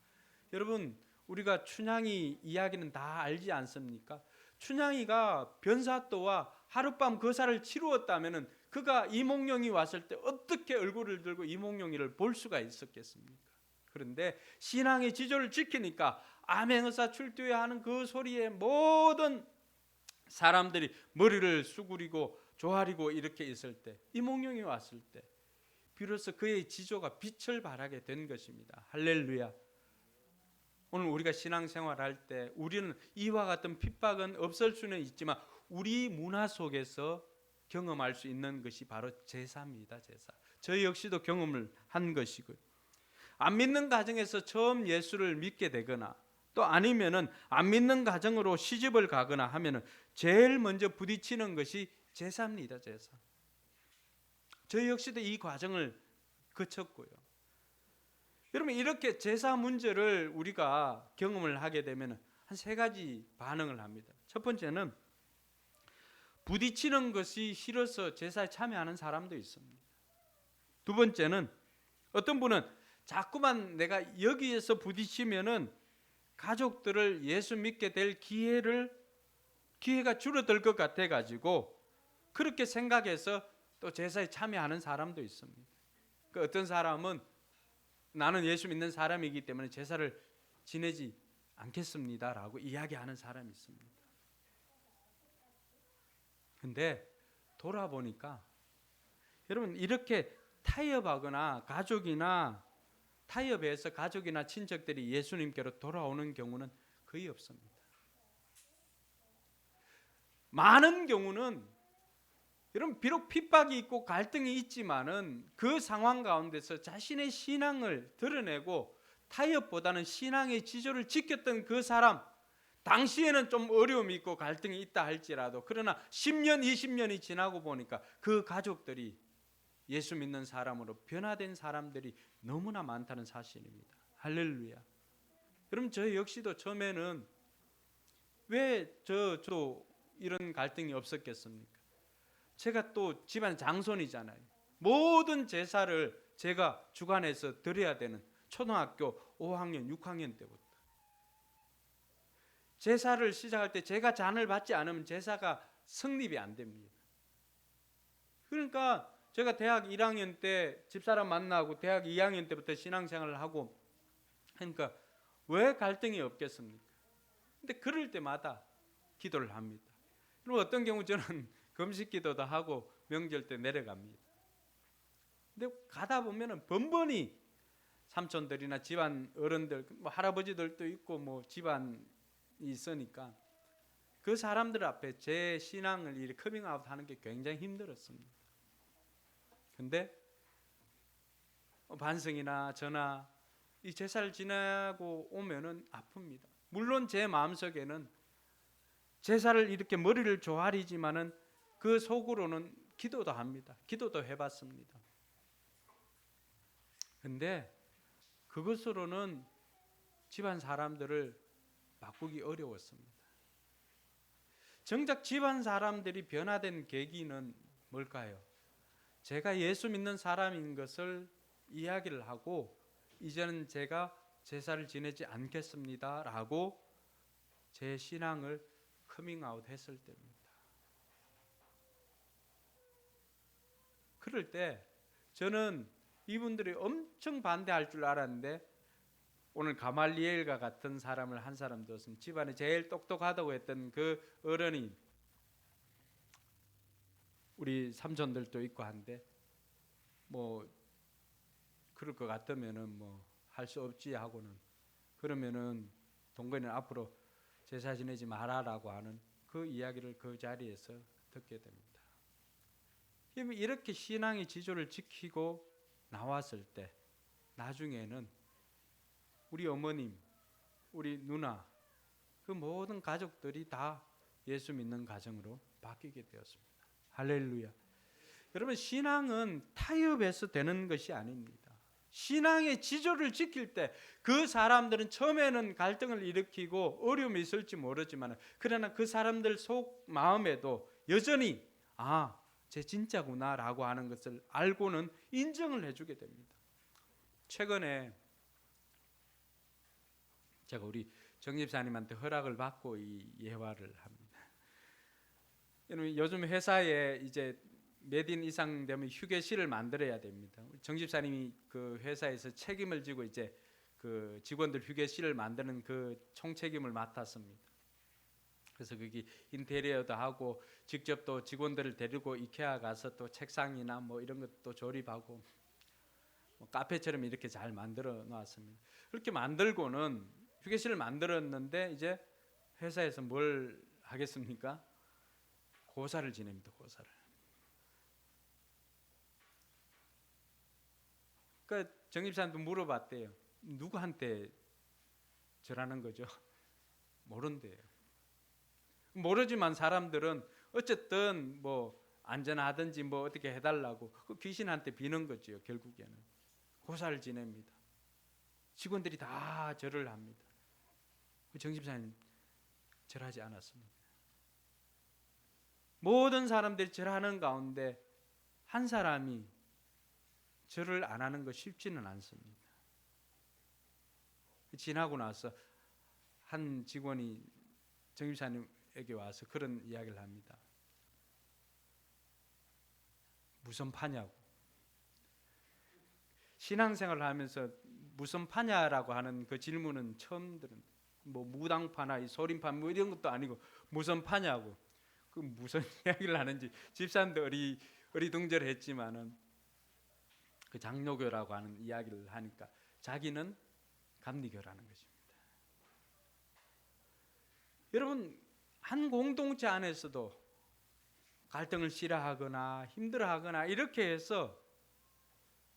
여러분, 우리가 춘향이 이야기는 다 알지 않습니까? 춘향이가 변사또와 하룻밤 거사를 치루었다면은 그가 이몽룡이 왔을 때 어떻게 얼굴을 들고 이몽룡이를 볼 수가 있었겠습니까? 그런데 신앙의 지조를 지키니까 암행어사 출두해야 하는 그 소리에 모든 사람들이 머리를 수그리고 조아리고 이렇게 있을 때, 이몽룡이 왔을 때 비로소 그의 지조가 빛을 발하게 된 것입니다. 할렐루야. 오늘 우리가 신앙생활할 때 우리는 이와 같은 핍박은 없을 수는 있지만 우리 문화 속에서 경험할 수 있는 것이 바로 제사입니다. 제사. 저희 역시도 경험을 한 것이고요. 안 믿는 가정에서 처음 예수를 믿게 되거나 또 아니면은 안 믿는 가정으로 시집을 가거나 하면은 제일 먼저 부딪히는 것이 제사입니다. 제사. 저희 역시도 이 과정을 거쳤고요. 여러분, 이렇게 제사 문제를 우리가 경험을 하게 되면 한 세 가지 반응을 합니다. 첫 번째는 부딪히는 것이 싫어서 제사에 참여하는 사람도 있습니다. 두 번째는 어떤 분은 자꾸만 내가 여기에서 부딪히면은 가족들을 예수 믿게 될 기회가 줄어들 것 같아 가지고 그렇게 생각해서 또 제사에 참여하는 사람도 있습니다. 그 어떤 사람은 나는 예수 믿는 사람이기 때문에 제사를 지내지 않겠습니다라고 이야기하는 사람이 있습니다. 근데 돌아보니까 여러분, 이렇게 타협해서 가족이나 친척들이 예수님께로 돌아오는 경우는 거의 없습니다. 많은 경우는 여러분, 비록 핍박이 있고 갈등이 있지만은 그 상황 가운데서 자신의 신앙을 드러내고 타협보다는 신앙의 지조를 지켰던 그 사람, 당시에는 좀 어려움이 있고 갈등이 있다 할지라도 그러나 10년, 20년이 지나고 보니까 그 가족들이 예수 믿는 사람으로 변화된 사람들이 너무나 많다는 사실입니다. 할렐루야. 그럼 저 역시도 처음에는 왜 저도 이런 갈등이 없었겠습니까? 제가 또 집안 장손이잖아요. 모든 제사를 제가 주관해서 드려야 되는 초등학교 5학년, 6학년 때부터 제사를 시작할 때 제가 잔을 받지 않으면 제사가 성립이 안 됩니다. 그러니까 제가 대학 1학년 때 집사람 만나고 대학 2학년 때부터 신앙생활을 하고 그러니까 왜 갈등이 없겠습니까? 근데 그럴 때마다 기도를 합니다. 그리고 어떤 경우 저는 금식 기도도 하고 명절 때 내려갑니다. 근데 가다 보면은 번번이 삼촌들이나 집안 어른들, 뭐 할아버지들도 있고 뭐 집안이 있으니까 그 사람들 앞에 제 신앙을 이렇게 커밍아웃 하는 게 굉장히 힘들었습니다. 근데 반성이나 저나 이 제사를 지나고 오면은 아픕니다. 물론 제 마음속에는 제사를 이렇게 머리를 조아리지만은 그 속으로는 기도도 합니다. 기도도 해봤습니다. 근데 그것으로는 집안 사람들을 바꾸기 어려웠습니다. 정작 집안 사람들이 변화된 계기는 뭘까요? 제가 예수 믿는 사람인 것을 이야기를 하고 이제는 제가 제사를 지내지 않겠습니다 라고 제 신앙을 커밍아웃 했을 때입니다. 그럴 때 저는 이분들이 엄청 반대할 줄 알았는데 오늘 가말리엘과 같은 사람을 한 사람 뒀습니다. 집안에 제일 똑똑하다고 했던 그 어른이 우리 삼촌들도 있고 한데 뭐 그럴 것 같으면은 뭐 할 수 없지 하고는 그러면은 동건이는 앞으로 제사 지내지 마라라고 하는 그 이야기를 그 자리에서 듣게 됩니다. 이렇게 신앙의 지조를 지키고 나왔을 때 나중에는 우리 어머님, 우리 누나 그 모든 가족들이 다 예수 믿는 가정으로 바뀌게 되었습니다. 할렐루야. 여러분 신앙은 타협해서 되는 것이 아닙니다. 신앙의 지조를 지킬 때 그 사람들은 처음에는 갈등을 일으키고 어려움이 있을지 모르지만 그러나 그 사람들 속 마음에도 여전히 제 진짜구나라고 하는 것을 알고는 인정을 해주게 됩니다. 최근에 제가 우리 정 집사님한테 허락을 받고 이 예화를 합니다. 요즘 회사에 이제 몇 인 이상 되면 휴게실을 만들어야 됩니다. 정 집사님이 그 회사에서 책임을 지고 이제 그 직원들 휴게실을 만드는 그 총책임을 맡았습니다. 그래서 거기 인테리어도 하고 직접 또 직원들을 데리고 이케아 가서 또 책상이나 뭐 이런 것도 조립하고 뭐 카페처럼 이렇게 잘 만들어 놨습니다. 그렇게 만들고는 휴게실을 만들었는데 이제 회사에서 뭘 하겠습니까? 고사를 지냅니다. 고사를. 그러니까 정집사님도 물어봤대요. 누구한테 절하는 거죠? 모른대요. 모르지만 사람들은 어쨌든 뭐 안전하든지 뭐 어떻게 해달라고 그 귀신한테 비는 거죠. 결국에는 고사를 지냅니다. 직원들이 다 절을 합니다. 정집사님 절하지 않았습니다. 모든 사람들이 절하는 가운데 한 사람이 절을 안 하는 거 쉽지는 않습니다. 지나고 나서 한 직원이 정집사님에게 와서 그런 이야기를 합니다. 무슨 파냐고. 신앙생활을 하면서 무슨 파냐라고 하는 그 질문은 처음 들은. 뭐 무당파나 소림파 뭐 이런 것도 아니고 무슨 파냐고. 그 무슨 이야기를 하는지 집사람도 어리둥절했지만은 그 장로교라고 하는 이야기를 하니까 자기는 감리교라는 것입니다. 여러분 한 공동체 안에서도 갈등을 싫어하거나 힘들어하거나 이렇게 해서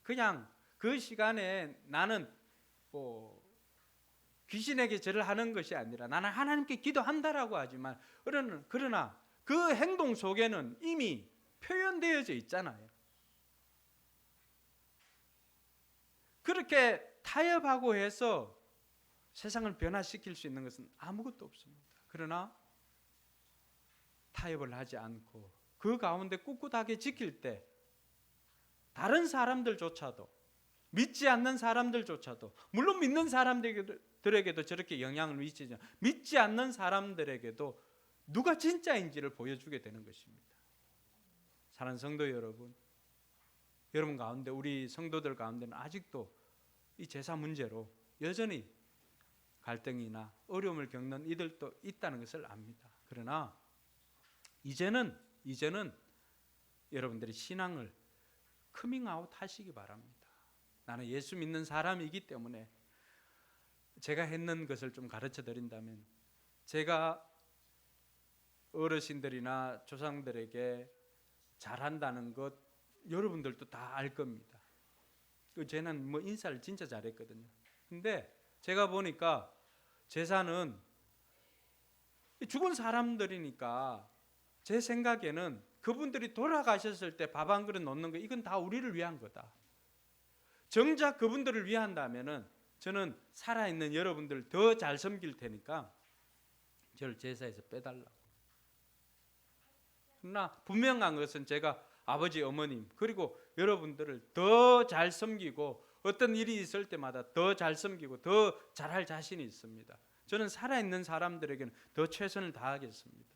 그냥 그 시간에 나는 뭐 귀신에게 절을 하는 것이 아니라 나는 하나님께 기도한다라고 하지만 그러나 그 행동 속에는 이미 표현되어져 있잖아요. 그렇게 타협하고 해서 세상을 변화시킬 수 있는 것은 아무것도 없습니다. 그러나 타협을 하지 않고 그 가운데 꿋꿋하게 지킬 때 다른 사람들조차도, 믿지 않는 사람들조차도, 물론 믿는 사람들에게도 저렇게 영향을 미치죠. 믿지 않는 사람들에게도 누가 진짜인지를 보여주게 되는 것입니다. 사랑하는 성도 여러분, 여러분 가운데, 우리 성도들 가운데는 아직도 이 제사 문제로 여전히 갈등이나 어려움을 겪는 이들도 있다는 것을 압니다. 그러나 이제는 여러분들이 신앙을 커밍아웃 하시기 바랍니다. 나는 예수 믿는 사람이기 때문에 제가 했는 것을 좀 가르쳐 드린다면, 제가 어르신들이나 조상들에게 잘한다는 것 여러분들도 다 알 겁니다. 쟤는 뭐 인사를 진짜 잘했거든요. 근데 제가 보니까 제사는 죽은 사람들이니까 제 생각에는 그분들이 돌아가셨을 때 밥 한 그릇 놓는 거, 이건 다 우리를 위한 거다. 정작 그분들을 위한다면은 저는 살아있는 여러분들 더 잘 섬길 테니까 저를 제사에서 빼달라고. 그러나 분명한 것은 제가 아버지, 어머님 그리고 여러분들을 더 잘 섬기고 어떤 일이 있을 때마다 더 잘 섬기고 더 잘할 자신이 있습니다. 저는 살아있는 사람들에게는 더 최선을 다하겠습니다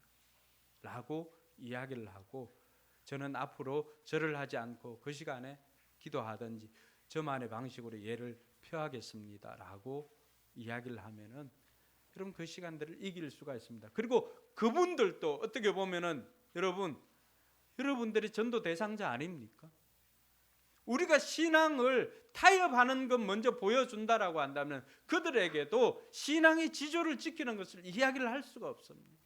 라고 이야기를 하고, 저는 앞으로 절을 하지 않고 그 시간에 기도하든지 저만의 방식으로 예를 표하겠습니다 라고 이야기를 하면은 여러분 그 시간들을 이길 수가 있습니다. 그리고 그분들도 어떻게 보면은 여러분들이 전도 대상자 아닙니까? 우리가 신앙을 타협하는 것 먼저 보여준다라고 한다면 그들에게도 신앙의 지조를 지키는 것을 이야기를 할 수가 없습니다.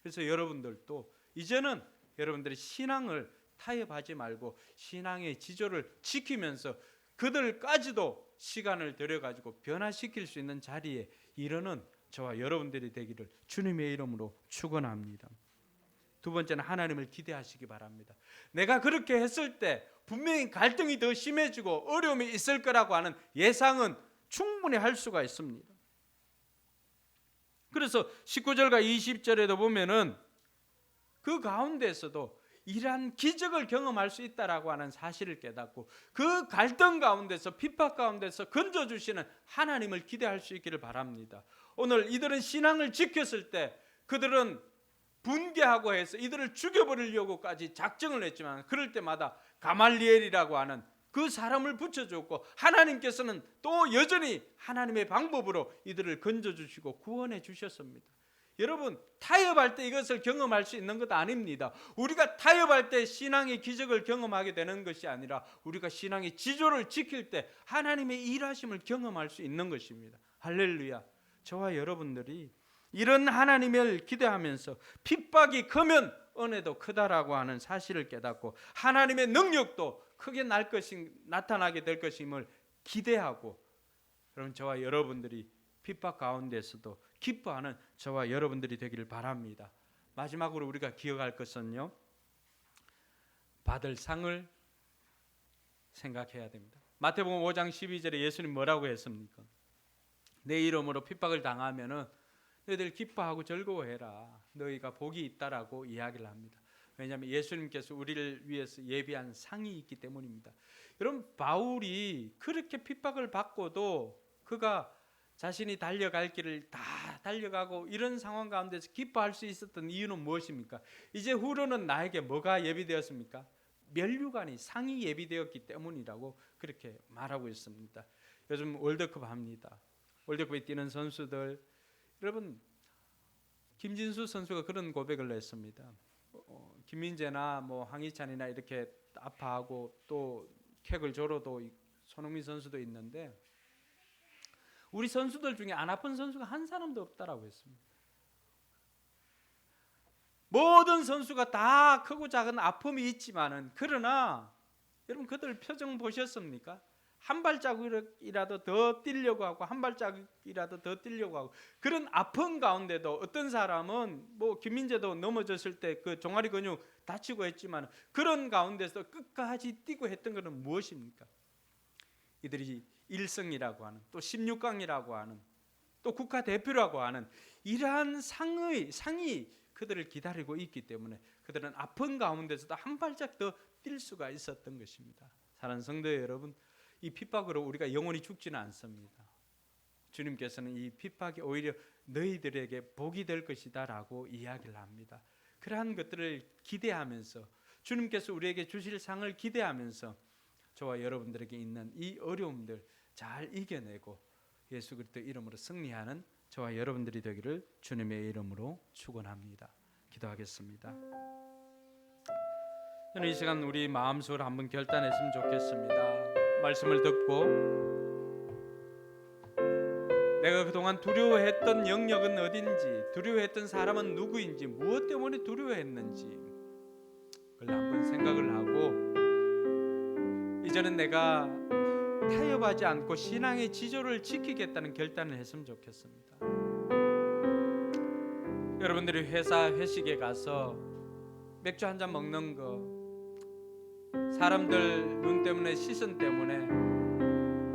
그래서 여러분들도 이제는 여러분들이 신앙을 타협하지 말고 신앙의 지조를 지키면서 그들까지도 시간을 들여가지고 변화시킬 수 있는 자리에 이르는 저와 여러분들이 되기를 주님의 이름으로 축원합니다. 두 번째는 하나님을 기대하시기 바랍니다. 내가 그렇게 했을 때 분명히 갈등이 더 심해지고 어려움이 있을 거라고 하는 예상은 충분히 할 수가 있습니다. 그래서 19절과 20절에도 보면은 그 가운데에서도 이러한 기적을 경험할 수 있다라고 하는 사실을 깨닫고 그 갈등 가운데서, 핍박 가운데서 건져주시는 하나님을 기대할 수 있기를 바랍니다. 오늘 이들은 신앙을 지켰을 때 그들은 분개하고 해서 이들을 죽여버리려고까지 작정을 했지만 그럴 때마다 가말리엘이라고 하는 그 사람을 붙여줬고 하나님께서는 또 여전히 하나님의 방법으로 이들을 건져주시고 구원해 주셨습니다. 여러분, 타협할 때 이것을 경험할 수 있는 것 아닙니다. 우리가 타협할 때 신앙의 기적을 경험하게 되는 것이 아니라 우리가 신앙의 지조를 지킬 때 하나님의 일하심을 경험할 수 있는 것입니다. 할렐루야. 저와 여러분들이 이런 하나님을 기대하면서 핍박이 크면 은혜도 크다라고 하는 사실을 깨닫고 하나님의 능력도 크게 나타나게 될 것임을 기대하고, 그럼 저와 여러분들이 핍박 가운데서도 기뻐하는 저와 여러분들이 되기를 바랍니다. 마지막으로 우리가 기억할 것은요, 받을 상을 생각해야 됩니다. 마태복음 5장 12절에 예수님 뭐라고 했습니까? 내 이름으로 핍박을 당하면은 너희들 기뻐하고 즐거워해라. 너희가 복이 있다라고 이야기를 합니다. 왜냐하면 예수님께서 우리를 위해서 예비한 상이 있기 때문입니다. 여러분, 바울이 그렇게 핍박을 받고도 그가 자신이 달려갈 길을 다 달려가고 이런 상황 가운데서 기뻐할 수 있었던 이유는 무엇입니까? 이제 후로는 나에게 뭐가 예비되었습니까? 면류관이, 상이 예비되었기 때문이라고 그렇게 말하고 있습니다. 요즘 월드컵 합니다. 월드컵에 뛰는 선수들, 여러분, 김진수 선수가 그런 고백을 했습니다. 김민재나 뭐 황희찬이나 이렇게 아파하고 또 킥을 줘로도 손흥민 선수도 있는데 우리 선수들 중에 안 아픈 선수가 한 사람도 없다라고 했습니다. 모든 선수가 다 크고 작은 아픔이 있지만은, 그러나 여러분 그들 표정 보셨습니까? 한 발자국이라도 더 뛰려고 하고 한 발자국이라도 더 뛰려고 하고 그런 아픈 가운데도 어떤 사람은 뭐 김민재도 넘어졌을 때 그 종아리 근육 다치고 했지만 그런 가운데서 끝까지 뛰고 했던 것은 무엇입니까? 이들이 일성이라고 하는 또 16강이라고 하는 또 국가대표라고 하는 이러한 상이 그들을 기다리고 있기 때문에 그들은 아픈 가운데서도 한 발짝 더 뛸 수가 있었던 것입니다. 사랑하는 성도 여러분, 이 핍박으로 우리가 영원히 죽지는 않습니다. 주님께서는 이 핍박이 오히려 너희들에게 복이 될 것이다 라고 이야기를 합니다. 그러한 것들을 기대하면서 주님께서 우리에게 주실 상을 기대하면서 저와 여러분들에게 있는 이 어려움들 잘 이겨내고 예수 그리스도 이름으로 승리하는 저와 여러분들이 되기를 주님의 이름으로 축원합니다. 기도하겠습니다. 저는 이 시간 우리 마음속으로 한번 결단했으면 좋겠습니다. 말씀을 듣고 내가 그동안 두려워했던 영역은 어딘지, 두려워했던 사람은 누구인지, 무엇 때문에 두려워했는지 그걸 한번 생각을 하고 이제는 내가 타협하지 않고 신앙의 지조를 지키겠다는 결단을 했으면 좋겠습니다. 여러분들이 회사 회식에 가서 맥주 한잔 먹는 거, 사람들 눈 때문에 시선 때문에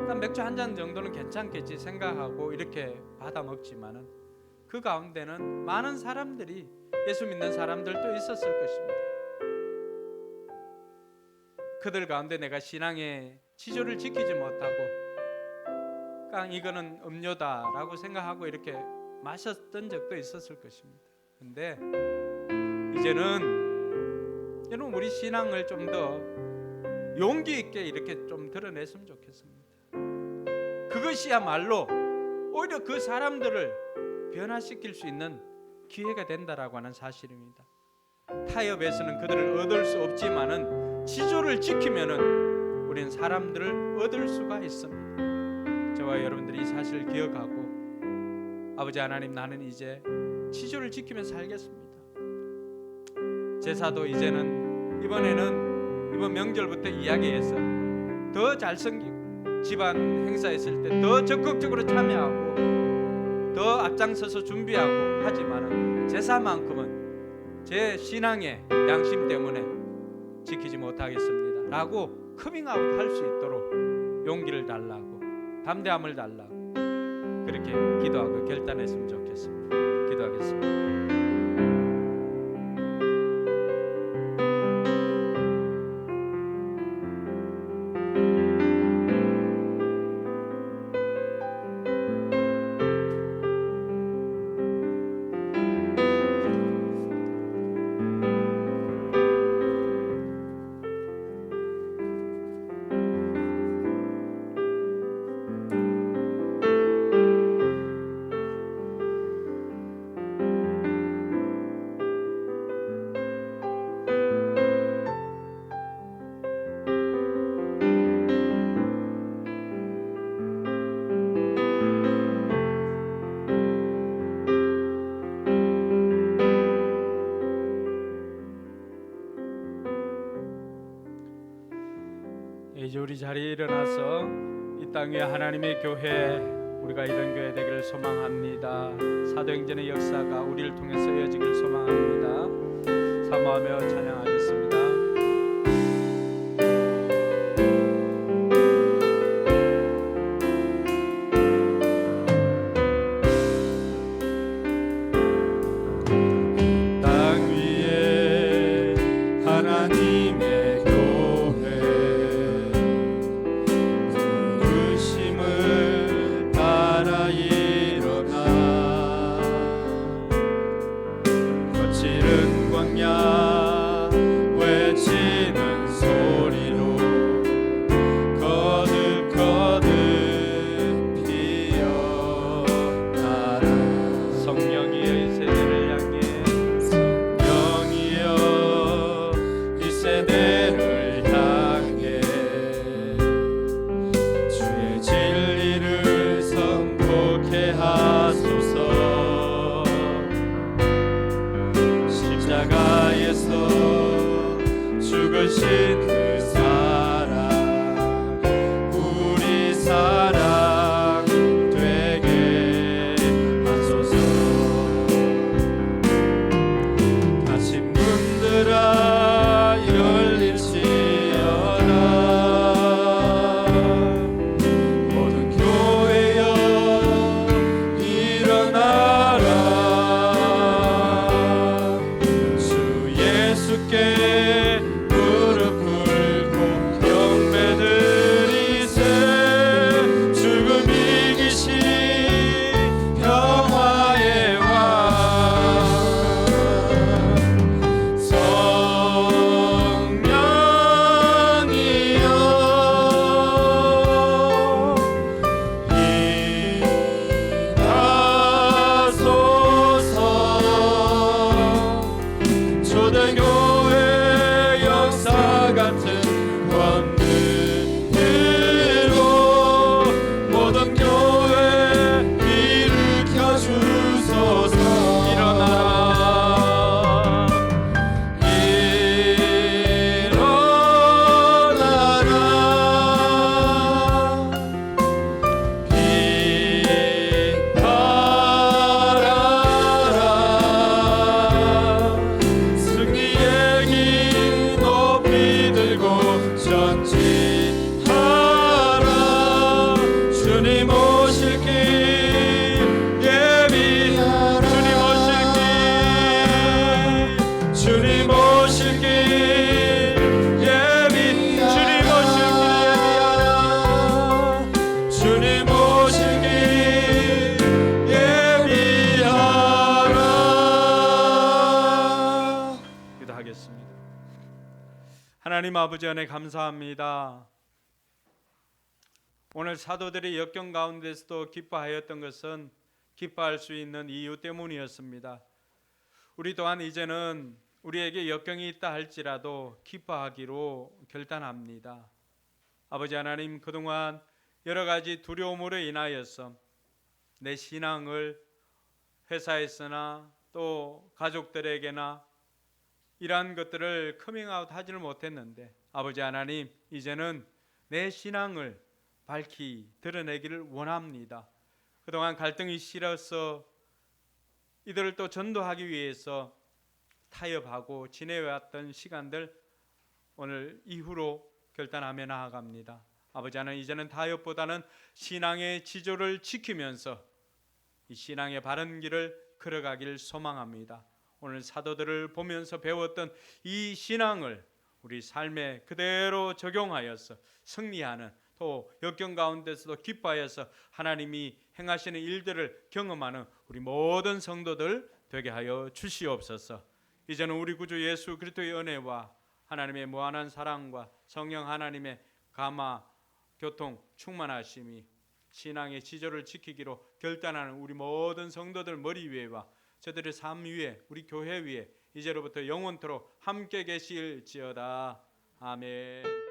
일단 맥주 한 잔 정도는 괜찮겠지 생각하고 이렇게 받아 먹지만은 그 가운데는 많은 사람들이 예수 믿는 사람들도 있었을 것입니다. 그들 가운데 내가 신앙의 지조를 지키지 못하고 그냥 이거는 음료다라고 생각하고 이렇게 마셨던 적도 있었을 것입니다. 근데 이제는 우리 신앙을 좀 더 용기 있게 이렇게 좀 드러냈으면 좋겠습니다. 그것이야말로 오히려 그 사람들을 변화시킬 수 있는 기회가 된다라고 하는 사실입니다. 타협에서는 그들을 얻을 수 없지만은 지조를 지키면은 우리는 사람들을 얻을 수가 있습니다. 저와 여러분들이 이 사실을 기억하고 아버지 하나님, 나는 이제 지조를 지키며 살겠습니다. 제사도 이제는 이번 명절부터 이야기해서 더 잘생기고 집안 행사했을 때 더 적극적으로 참여하고 더 앞장서서 준비하고 하지만은 제사만큼은 제 신앙의 양심 때문에 지키지 못하겠습니다 라고 커밍아웃 할 수 있도록 용기를 달라고 담대함을 달라고 그렇게 기도하고 결단했으면 좋겠습니다. 기도하겠습니다. 이제 우리 자리에 일어나서 이 땅 위에 하나님의 교회, 우리가 이런 교회 되기를 소망합니다. 사도행전의 역사가 우리를 통해서 이어지기를 소망합니다. 사모하며 찬양하겠습니다. 땅 위에 하나님의 죽으신 그 사랑 우리 하나님 아버지 은혜 감사합니다. 오늘 사도들이 역경 가운데서도 기뻐하였던 것은 기뻐할 수 있는 이유 때문이었습니다. 우리 또한 이제는 우리에게 역경이 있다 할지라도 기뻐하기로 결단합니다. 아버지 하나님, 그동안 여러 가지 두려움으로 인하여서 내 신앙을 회사에서나 또 가족들에게나 이러한 것들을 커밍아웃 하지를 못했는데, 아버지 하나님, 이제는 내 신앙을 밝히 드러내기를 원합니다. 그동안 갈등이 싫어서 이들을 또 전도하기 위해서 타협하고 지내왔던 시간들 오늘 이후로 결단하며 나아갑니다. 아버지 하나님, 이제는 타협보다는 신앙의 지조를 지키면서 이 신앙의 바른 길을 걸어가길 소망합니다. 오늘 사도들을 보면서 배웠던 이 신앙을 우리 삶에 그대로 적용하여서 승리하는, 또 역경 가운데서도 기뻐하여서 하나님이 행하시는 일들을 경험하는 우리 모든 성도들 되게 하여 주시옵소서. 이제는 우리 구주 예수 그리스도의 은혜와 하나님의 무한한 사랑과 성령 하나님의 감화 교통 충만하심이 신앙의 지조를 지키기로 결단하는 우리 모든 성도들 머리 위에와 저들의 삶 위에, 우리 교회 위에 이제로부터 영원토록 함께 계실지어다. 아멘.